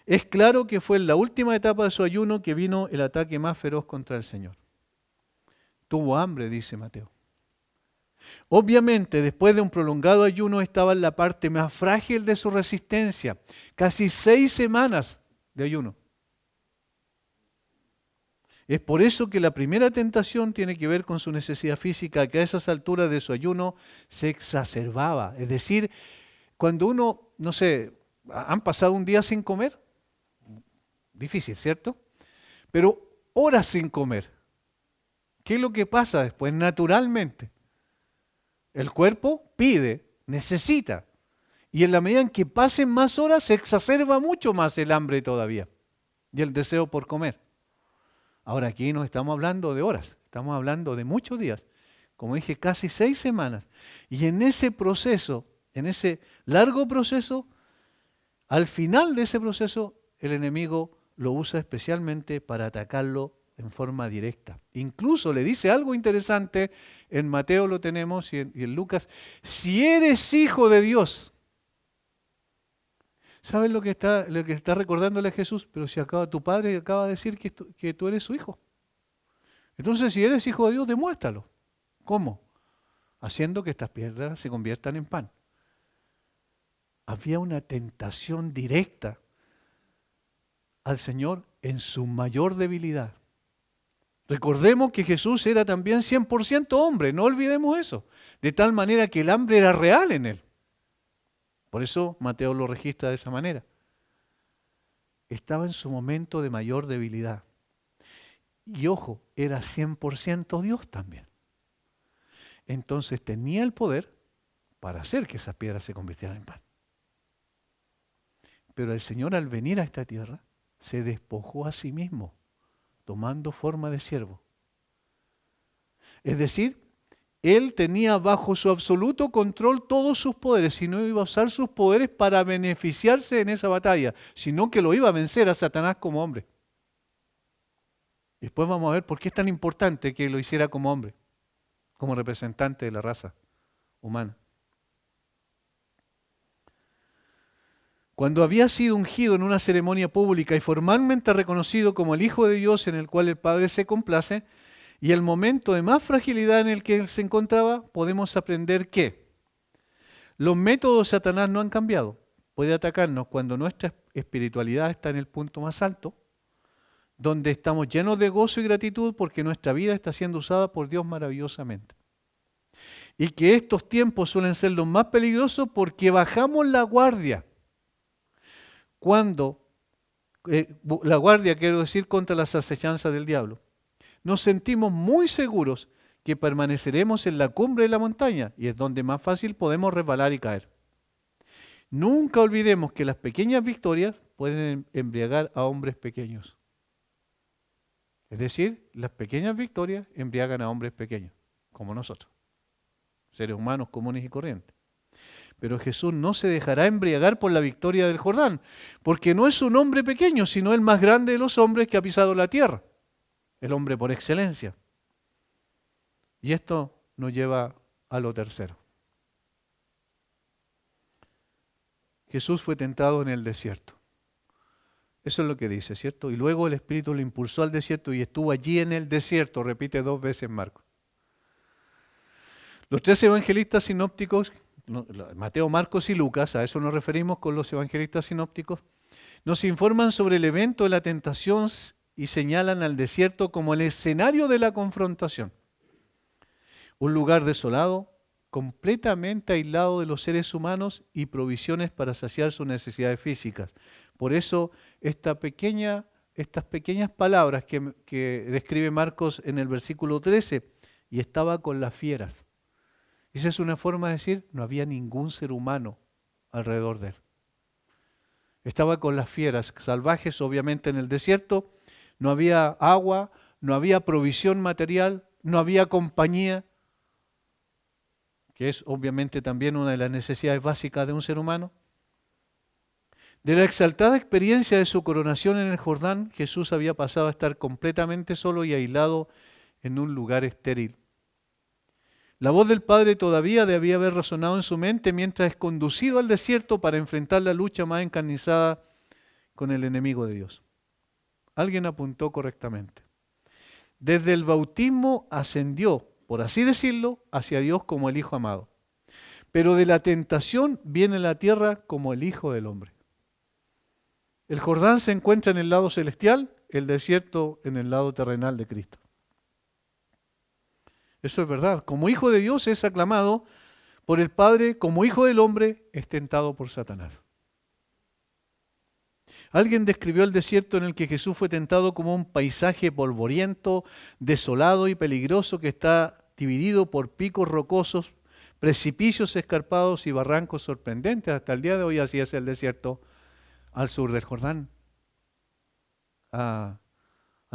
Es claro que fue en la última etapa de su ayuno que vino el ataque más feroz contra el Señor. Tuvo hambre, dice Mateo. Obviamente, después de un prolongado ayuno estaba en la parte más frágil de su resistencia, casi 6 semanas de ayuno. Es por eso que la primera tentación tiene que ver con su necesidad física, que a esas alturas de su ayuno se exacerbaba. Es decir, cuando uno, no sé, han pasado un día sin comer, difícil, ¿cierto? Pero horas sin comer, ¿Qué es lo que pasa después? Naturalmente, el cuerpo pide, necesita. Y en la medida en que pasen más horas, se exacerba mucho más el hambre todavía y el deseo por comer. Ahora aquí no estamos hablando de horas, estamos hablando de muchos días. Como dije, casi 6 semanas. Y en ese proceso, en ese largo proceso, al final de ese proceso, el enemigo lo usa especialmente para atacarlo en forma directa. Incluso le dice algo interesante, en Mateo lo tenemos y en Lucas: si eres hijo de Dios. ¿Sabes lo que está recordándole a Jesús? Pero si tu padre acaba de decir que tú eres su hijo. Entonces, si eres hijo de Dios, demuéstralo. ¿Cómo? Haciendo que estas piedras se conviertan en pan. Había una tentación directa al Señor en su mayor debilidad. Recordemos que Jesús era también 100% hombre, no olvidemos eso. De tal manera que el hambre era real en él. Por eso Mateo lo registra de esa manera. Estaba en su momento de mayor debilidad. Y ojo, era 100% Dios también. Entonces tenía el poder para hacer que esas piedras se convirtieran en pan. Pero el Señor, al venir a esta tierra, se despojó a sí mismo, tomando forma de siervo. Es decir, Él tenía bajo su absoluto control todos sus poderes y no iba a usar sus poderes para beneficiarse en esa batalla, sino que lo iba a vencer a Satanás como hombre. Después vamos a ver por qué es tan importante que lo hiciera como hombre, como representante de la raza humana. Cuando había sido ungido en una ceremonia pública y formalmente reconocido como el Hijo de Dios en el cual el Padre se complace, y el momento de más fragilidad en el que él se encontraba, podemos aprender que los métodos de Satanás no han cambiado. Puede atacarnos cuando nuestra espiritualidad está en el punto más alto, donde estamos llenos de gozo y gratitud porque nuestra vida está siendo usada por Dios maravillosamente. Y que estos tiempos suelen ser los más peligrosos porque bajamos la guardia. Cuando, la guardia quiero decir, contra las acechanzas del diablo. Nos sentimos muy seguros que permaneceremos en la cumbre de la montaña y es donde más fácil podemos resbalar y caer. Nunca olvidemos que las pequeñas victorias pueden embriagar a hombres pequeños. Es decir, las pequeñas victorias embriagan a hombres pequeños, como nosotros, seres humanos comunes y corrientes. Pero Jesús no se dejará embriagar por la victoria del Jordán, porque no es un hombre pequeño, sino el más grande de los hombres que ha pisado la tierra, el hombre por excelencia. Y esto nos lleva a lo tercero. Jesús fue tentado en el desierto. Eso es lo que dice, ¿cierto? Y luego el Espíritu lo impulsó al desierto y estuvo allí en el desierto, repite 2 veces Marcos. Los 3 evangelistas sinópticos, Mateo, Marcos y Lucas, a eso nos referimos con los evangelistas sinópticos, nos informan sobre el evento de la tentación y señalan al desierto como el escenario de la confrontación. Un lugar desolado, completamente aislado de los seres humanos y provisiones para saciar sus necesidades físicas. Por eso estas pequeñas palabras que describe Marcos en el versículo 13, y estaba con las fieras. Esa es una forma de decir, no había ningún ser humano alrededor de él. Estaba con las fieras salvajes, obviamente en el desierto, no había agua, no había provisión material, no había compañía, que es obviamente también una de las necesidades básicas de un ser humano. De la exaltada experiencia de su coronación en el Jordán, Jesús había pasado a estar completamente solo y aislado en un lugar estéril. La voz del Padre todavía debía haber resonado en su mente mientras es conducido al desierto para enfrentar la lucha más encarnizada con el enemigo de Dios. Alguien apuntó correctamente. Desde el bautismo ascendió, por así decirlo, hacia Dios como el Hijo amado. Pero de la tentación viene a la tierra como el Hijo del Hombre. El Jordán se encuentra en el lado celestial, el desierto en el lado terrenal de Cristo. Eso es verdad. Como Hijo de Dios es aclamado por el Padre, como Hijo del Hombre es tentado por Satanás. Alguien describió el desierto en el que Jesús fue tentado como un paisaje polvoriento, desolado y peligroso que está dividido por picos rocosos, precipicios escarpados y barrancos sorprendentes. Hasta el día de hoy así es el desierto al sur del Jordán, al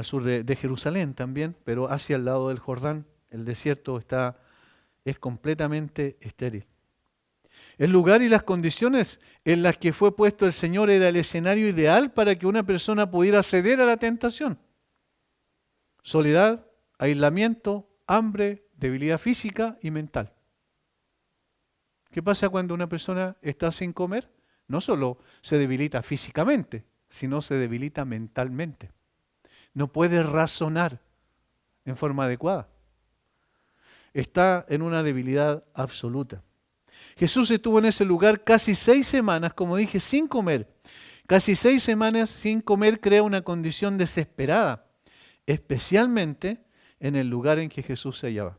sur de Jerusalén también, pero hacia el lado del Jordán. El desierto es completamente estéril. El lugar y las condiciones en las que fue puesto el Señor era el escenario ideal para que una persona pudiera ceder a la tentación. Soledad, aislamiento, hambre, debilidad física y mental. ¿Qué pasa cuando una persona está sin comer? No solo se debilita físicamente, sino se debilita mentalmente. No puede razonar en forma adecuada. Está en una debilidad absoluta. Jesús estuvo en ese lugar casi 6 semanas, como dije, sin comer. Casi 6 semanas sin comer crea una condición desesperada, especialmente en el lugar en que Jesús se hallaba.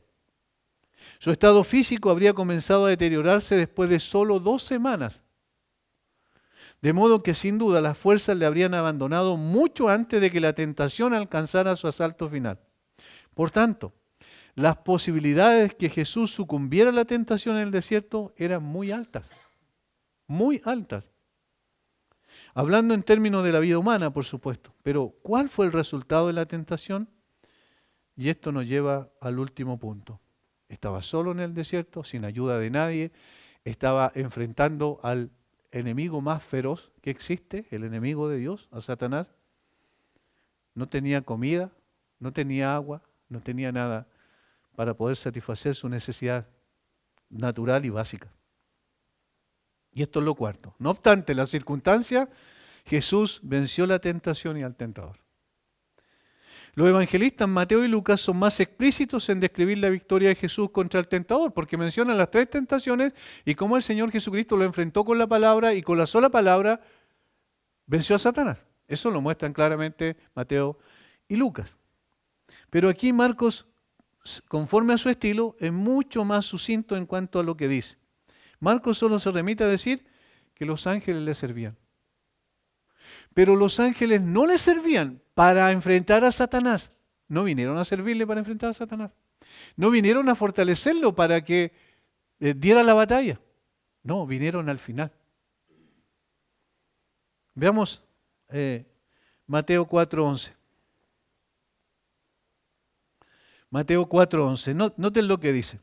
Su estado físico habría comenzado a deteriorarse después de solo 2 semanas. De modo que sin duda las fuerzas le habrían abandonado mucho antes de que la tentación alcanzara su asalto final. Por tanto, las posibilidades que Jesús sucumbiera a la tentación en el desierto eran muy altas, muy altas. Hablando en términos de la vida humana, por supuesto. Pero, ¿cuál fue el resultado de la tentación? Y esto nos lleva al último punto. Estaba solo en el desierto, sin ayuda de nadie, estaba enfrentando al enemigo más feroz que existe, el enemigo de Dios, a Satanás. No tenía comida, no tenía agua, no tenía nada para poder satisfacer su necesidad natural y básica. Y esto es lo cuarto. No obstante las circunstancias, Jesús venció la tentación y al tentador. Los evangelistas Mateo y Lucas son más explícitos en describir la victoria de Jesús contra el tentador, porque mencionan las 3 tentaciones y cómo el Señor Jesucristo lo enfrentó con la palabra y con la sola palabra venció a Satanás. Eso lo muestran claramente Mateo y Lucas. Pero aquí Marcos, conforme a su estilo, es mucho más sucinto en cuanto a lo que dice. Marcos solo se remite a decir que los ángeles le servían. Pero los ángeles no le servían para enfrentar a Satanás. No vinieron a servirle para enfrentar a Satanás. No vinieron a fortalecerlo para que diera la batalla. No, vinieron al final. Veamos Mateo 4:11. Mateo 4:11. Noten lo que dice.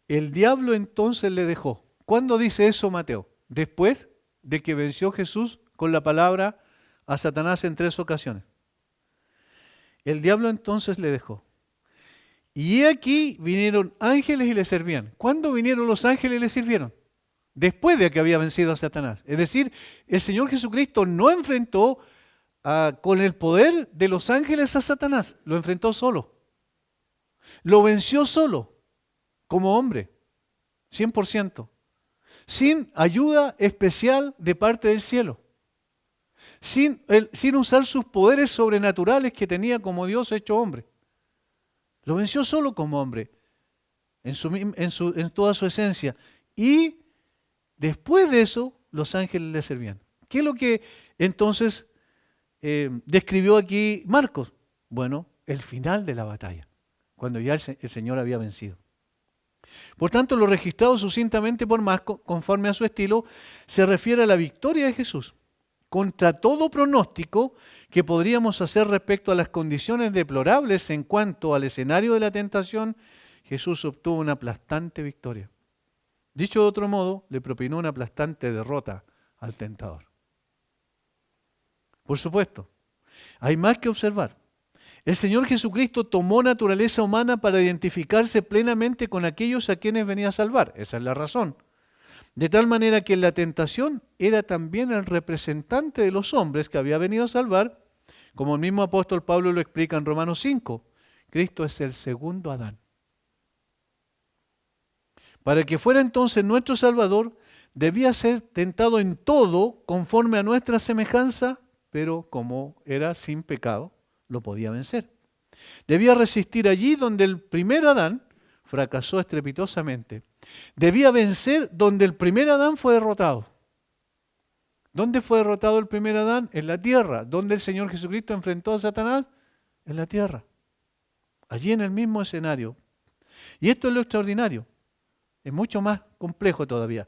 El diablo entonces le dejó. ¿Cuándo dice eso Mateo? Después de que venció Jesús con la palabra a Satanás en 3 ocasiones. El diablo entonces le dejó. Y aquí vinieron ángeles y le servían. ¿Cuándo vinieron los ángeles y le sirvieron? Después de que había vencido a Satanás. Es decir, el Señor Jesucristo no enfrentó con el poder de los ángeles a Satanás. Lo enfrentó solo. Lo venció solo, como hombre, 100%. Sin ayuda especial de parte del cielo. Sin usar sus poderes sobrenaturales que tenía como Dios hecho hombre. Lo venció solo como hombre, en toda su esencia. Y después de eso, los ángeles le servían. ¿Qué es lo que entonces describió aquí Marcos? Bueno, el final de la batalla, cuando ya el Señor había vencido. Por tanto, lo registrado sucintamente por Marcos, conforme a su estilo, se refiere a la victoria de Jesús contra todo pronóstico que podríamos hacer respecto a las condiciones deplorables en cuanto al escenario de la tentación. Jesús obtuvo una aplastante victoria. Dicho de otro modo, le propinó una aplastante derrota al tentador. Por supuesto, hay más que observar. El Señor Jesucristo tomó naturaleza humana para identificarse plenamente con aquellos a quienes venía a salvar. Esa es la razón. De tal manera que en la tentación era también el representante de los hombres que había venido a salvar, como el mismo apóstol Pablo lo explica en Romanos 5. Cristo es el segundo Adán. Para que fuera entonces nuestro Salvador, debía ser tentado en todo conforme a nuestra semejanza, pero como era sin pecado, lo podía vencer. Debía resistir allí donde el primer Adán fracasó estrepitosamente. Debía vencer donde el primer Adán fue derrotado. ¿Dónde fue derrotado el primer Adán? En la tierra. ¿Dónde el Señor Jesucristo enfrentó a Satanás? En la tierra. Allí en el mismo escenario. Y esto es lo extraordinario. Es mucho más complejo todavía.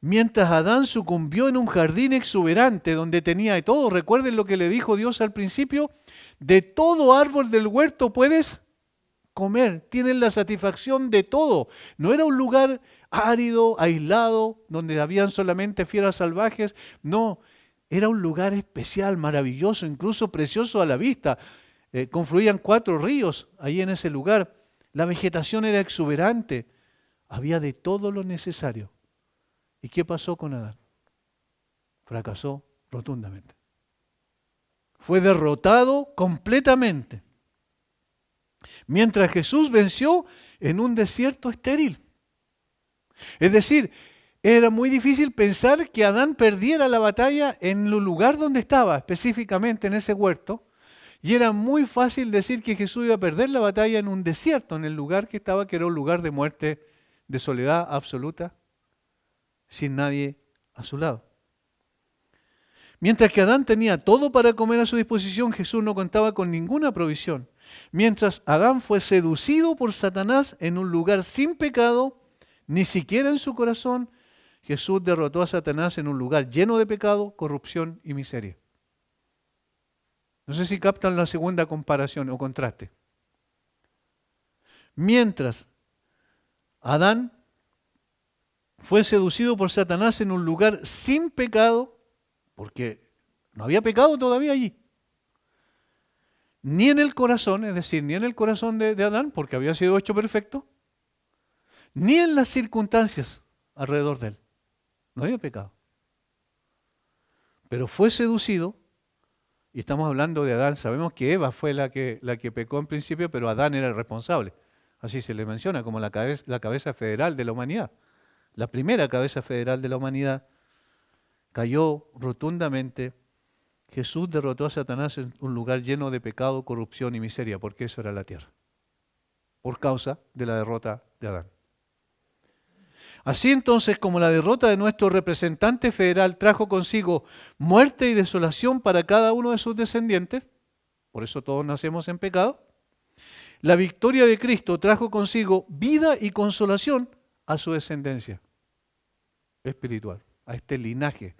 Mientras Adán sucumbió en un jardín exuberante donde tenía de todo, recuerden lo que le dijo Dios al principio, de todo árbol del huerto puedes comer, tienes la satisfacción de todo. No era un lugar árido, aislado, donde habían solamente fieras salvajes, no, era un lugar especial, maravilloso, incluso precioso a la vista. Confluían 4 ríos ahí en ese lugar, la vegetación era exuberante, había de todo lo necesario. ¿Y qué pasó con Adán? Fracasó rotundamente. Fue derrotado completamente. Mientras Jesús venció en un desierto estéril. Es decir, era muy difícil pensar que Adán perdiera la batalla en el lugar donde estaba, específicamente en ese huerto. Y era muy fácil decir que Jesús iba a perder la batalla en un desierto, en el lugar que estaba, que era un lugar de muerte, de soledad absoluta, sin nadie a su lado. Mientras que Adán tenía todo para comer a su disposición, Jesús no contaba con ninguna provisión. Mientras Adán fue seducido por Satanás en un lugar sin pecado, ni siquiera en su corazón, Jesús derrotó a Satanás en un lugar lleno de pecado, corrupción y miseria. No sé si captan la segunda comparación o contraste. Mientras Adán fue seducido por Satanás en un lugar sin pecado, porque no había pecado todavía allí, ni en el corazón, es decir, ni en el corazón de Adán, porque había sido hecho perfecto, ni en las circunstancias alrededor de él. No había pecado. Pero fue seducido, y estamos hablando de Adán, sabemos que Eva fue la que pecó en principio, pero Adán era el responsable. Así se le menciona como la cabeza federal de la humanidad. La primera cabeza federal de la humanidad cayó rotundamente. Jesús derrotó a Satanás en un lugar lleno de pecado, corrupción y miseria, porque eso era la tierra, por causa de la derrota de Adán. Así entonces, como la derrota de nuestro representante federal trajo consigo muerte y desolación para cada uno de sus descendientes, por eso todos nacemos en pecado, la victoria de Cristo trajo consigo vida y consolación a su descendencia espiritual, a este linaje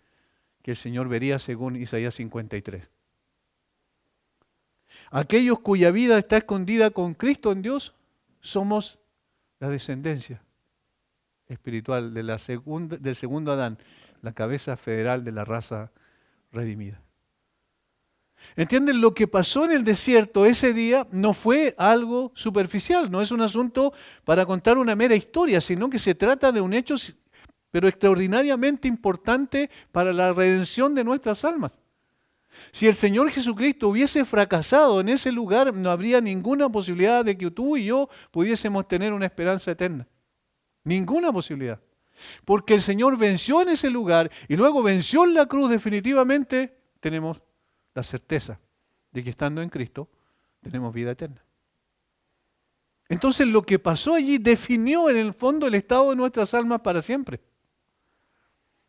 que el Señor vería según Isaías 53. Aquellos cuya vida está escondida con Cristo en Dios, somos la descendencia espiritual del segundo Adán, la cabeza federal de la raza redimida. ¿Entienden? Lo que pasó en el desierto ese día no fue algo superficial, no es un asunto para contar una mera historia, sino que se trata de un hecho pero extraordinariamente importante para la redención de nuestras almas. Si el Señor Jesucristo hubiese fracasado en ese lugar, no habría ninguna posibilidad de que tú y yo pudiésemos tener una esperanza eterna. Ninguna posibilidad. Porque el Señor venció en ese lugar y luego venció en la cruz definitivamente, tenemos la certeza de que estando en Cristo tenemos vida eterna. Entonces lo que pasó allí definió en el fondo el estado de nuestras almas para siempre.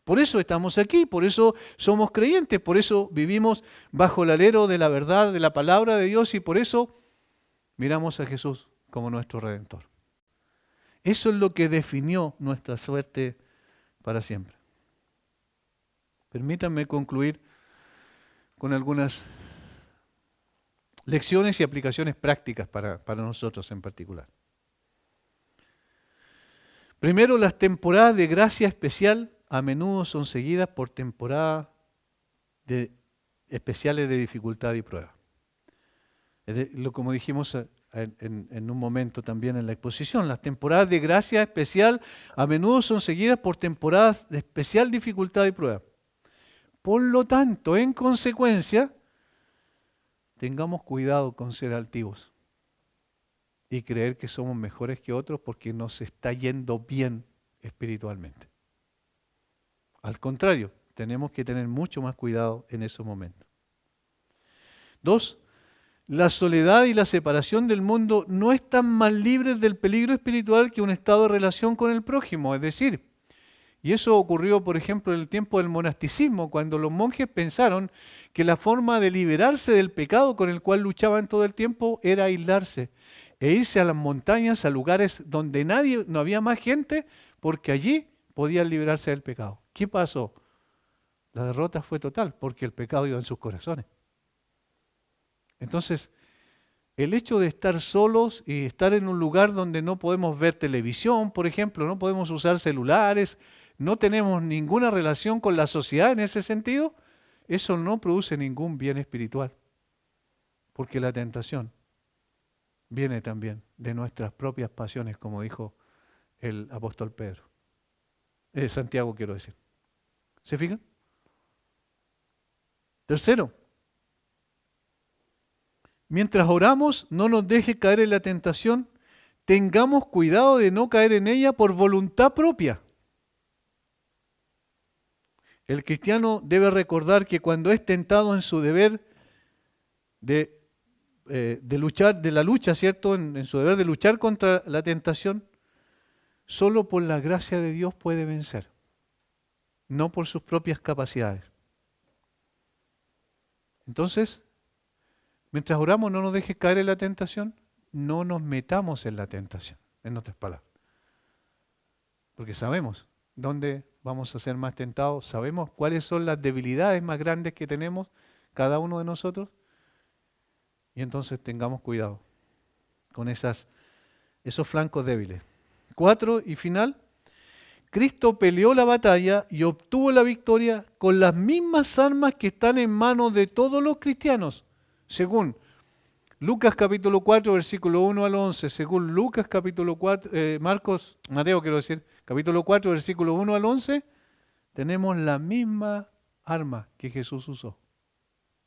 Por eso estamos aquí, por eso somos creyentes, por eso vivimos bajo el alero de la verdad, de la palabra de Dios y por eso miramos a Jesús como nuestro Redentor. Eso es lo que definió nuestra suerte para siempre. Permítanme concluir con algunas lecciones y aplicaciones prácticas para nosotros en particular. Primero, las temporadas de gracia especial a menudo son seguidas por temporadas especiales de dificultad y prueba. Como dijimos en un momento también en la exposición, las temporadas de gracia especial a menudo son seguidas por temporadas de especial dificultad y prueba. Por lo tanto, en consecuencia, tengamos cuidado con ser altivos y creer que somos mejores que otros porque nos está yendo bien espiritualmente. Al contrario, tenemos que tener mucho más cuidado en esos momentos. 2, la soledad y la separación del mundo no están más libres del peligro espiritual que un estado de relación con el prójimo. Es decir, y eso ocurrió, por ejemplo, en el tiempo del monasticismo, cuando los monjes pensaron que la forma de liberarse del pecado con el cual luchaban todo el tiempo era aislarse e irse a las montañas, a lugares donde no había más gente, porque allí podían liberarse del pecado. ¿Qué pasó? La derrota fue total, porque el pecado iba en sus corazones. Entonces, el hecho de estar solos y estar en un lugar donde no podemos ver televisión, por ejemplo, no podemos usar celulares, no tenemos ninguna relación con la sociedad en ese sentido, eso no produce ningún bien espiritual. Porque la tentación viene también de nuestras propias pasiones, como dijo el apóstol Pedro. Santiago, quiero decir. ¿Se fijan? Tercero, mientras oramos, no nos deje caer en la tentación, tengamos cuidado de no caer en ella por voluntad propia. El cristiano debe recordar que cuando es tentado en su deber de luchar, de la lucha, ¿cierto? En su deber de luchar contra la tentación, solo por la gracia de Dios puede vencer, no por sus propias capacidades. Entonces, mientras oramos, no nos dejes caer en la tentación, no nos metamos en la tentación, en otras palabras. Porque sabemos dónde vamos a ser más tentados, sabemos cuáles son las debilidades más grandes que tenemos cada uno de nosotros, y entonces tengamos cuidado con esos flancos débiles. 4 y final, Cristo peleó la batalla y obtuvo la victoria con las mismas armas que están en manos de todos los cristianos, según Lucas capítulo 4, versículo 1 al 11, según Lucas capítulo 4, Mateo quiero decir, capítulo 4, versículo 1 al 11, tenemos la misma arma que Jesús usó,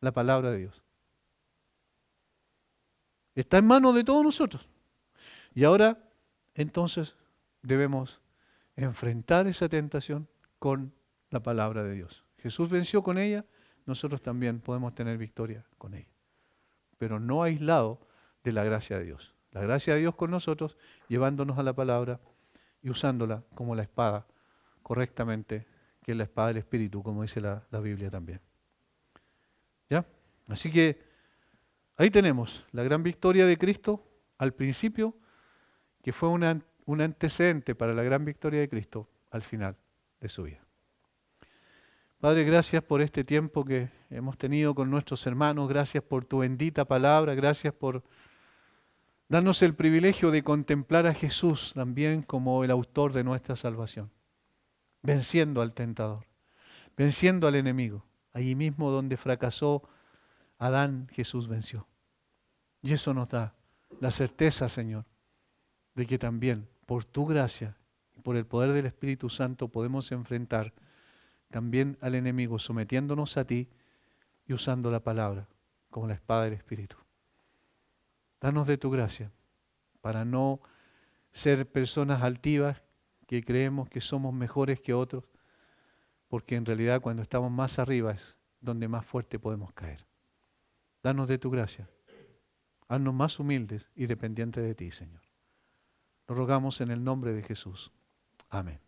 la palabra de Dios. Está en manos de todos nosotros. Y ahora, entonces, debemos enfrentar esa tentación con la palabra de Dios. Jesús venció con ella, nosotros también podemos tener victoria con ella. Pero no aislado de la gracia de Dios. La gracia de Dios con nosotros, llevándonos a la palabra y usándola como la espada correctamente, que es la espada del Espíritu, como dice la Biblia también. ¿Ya? Así que ahí tenemos la gran victoria de Cristo al principio, que fue un antecedente para la gran victoria de Cristo al final de su vida. Padre, gracias por este tiempo que hemos tenido con nuestros hermanos, gracias por tu bendita palabra, gracias por darnos el privilegio de contemplar a Jesús también como el autor de nuestra salvación, venciendo al tentador, venciendo al enemigo. Allí mismo donde fracasó Adán, Jesús venció. Y eso nos da la certeza, Señor, de que también por tu gracia y por el poder del Espíritu Santo podemos enfrentar también al enemigo, sometiéndonos a ti y usando la palabra como la espada del Espíritu. Danos de tu gracia para no ser personas altivas que creemos que somos mejores que otros, porque en realidad cuando estamos más arriba es donde más fuerte podemos caer. Danos de tu gracia. Haznos más humildes y dependientes de ti, Señor. Lo rogamos en el nombre de Jesús. Amén.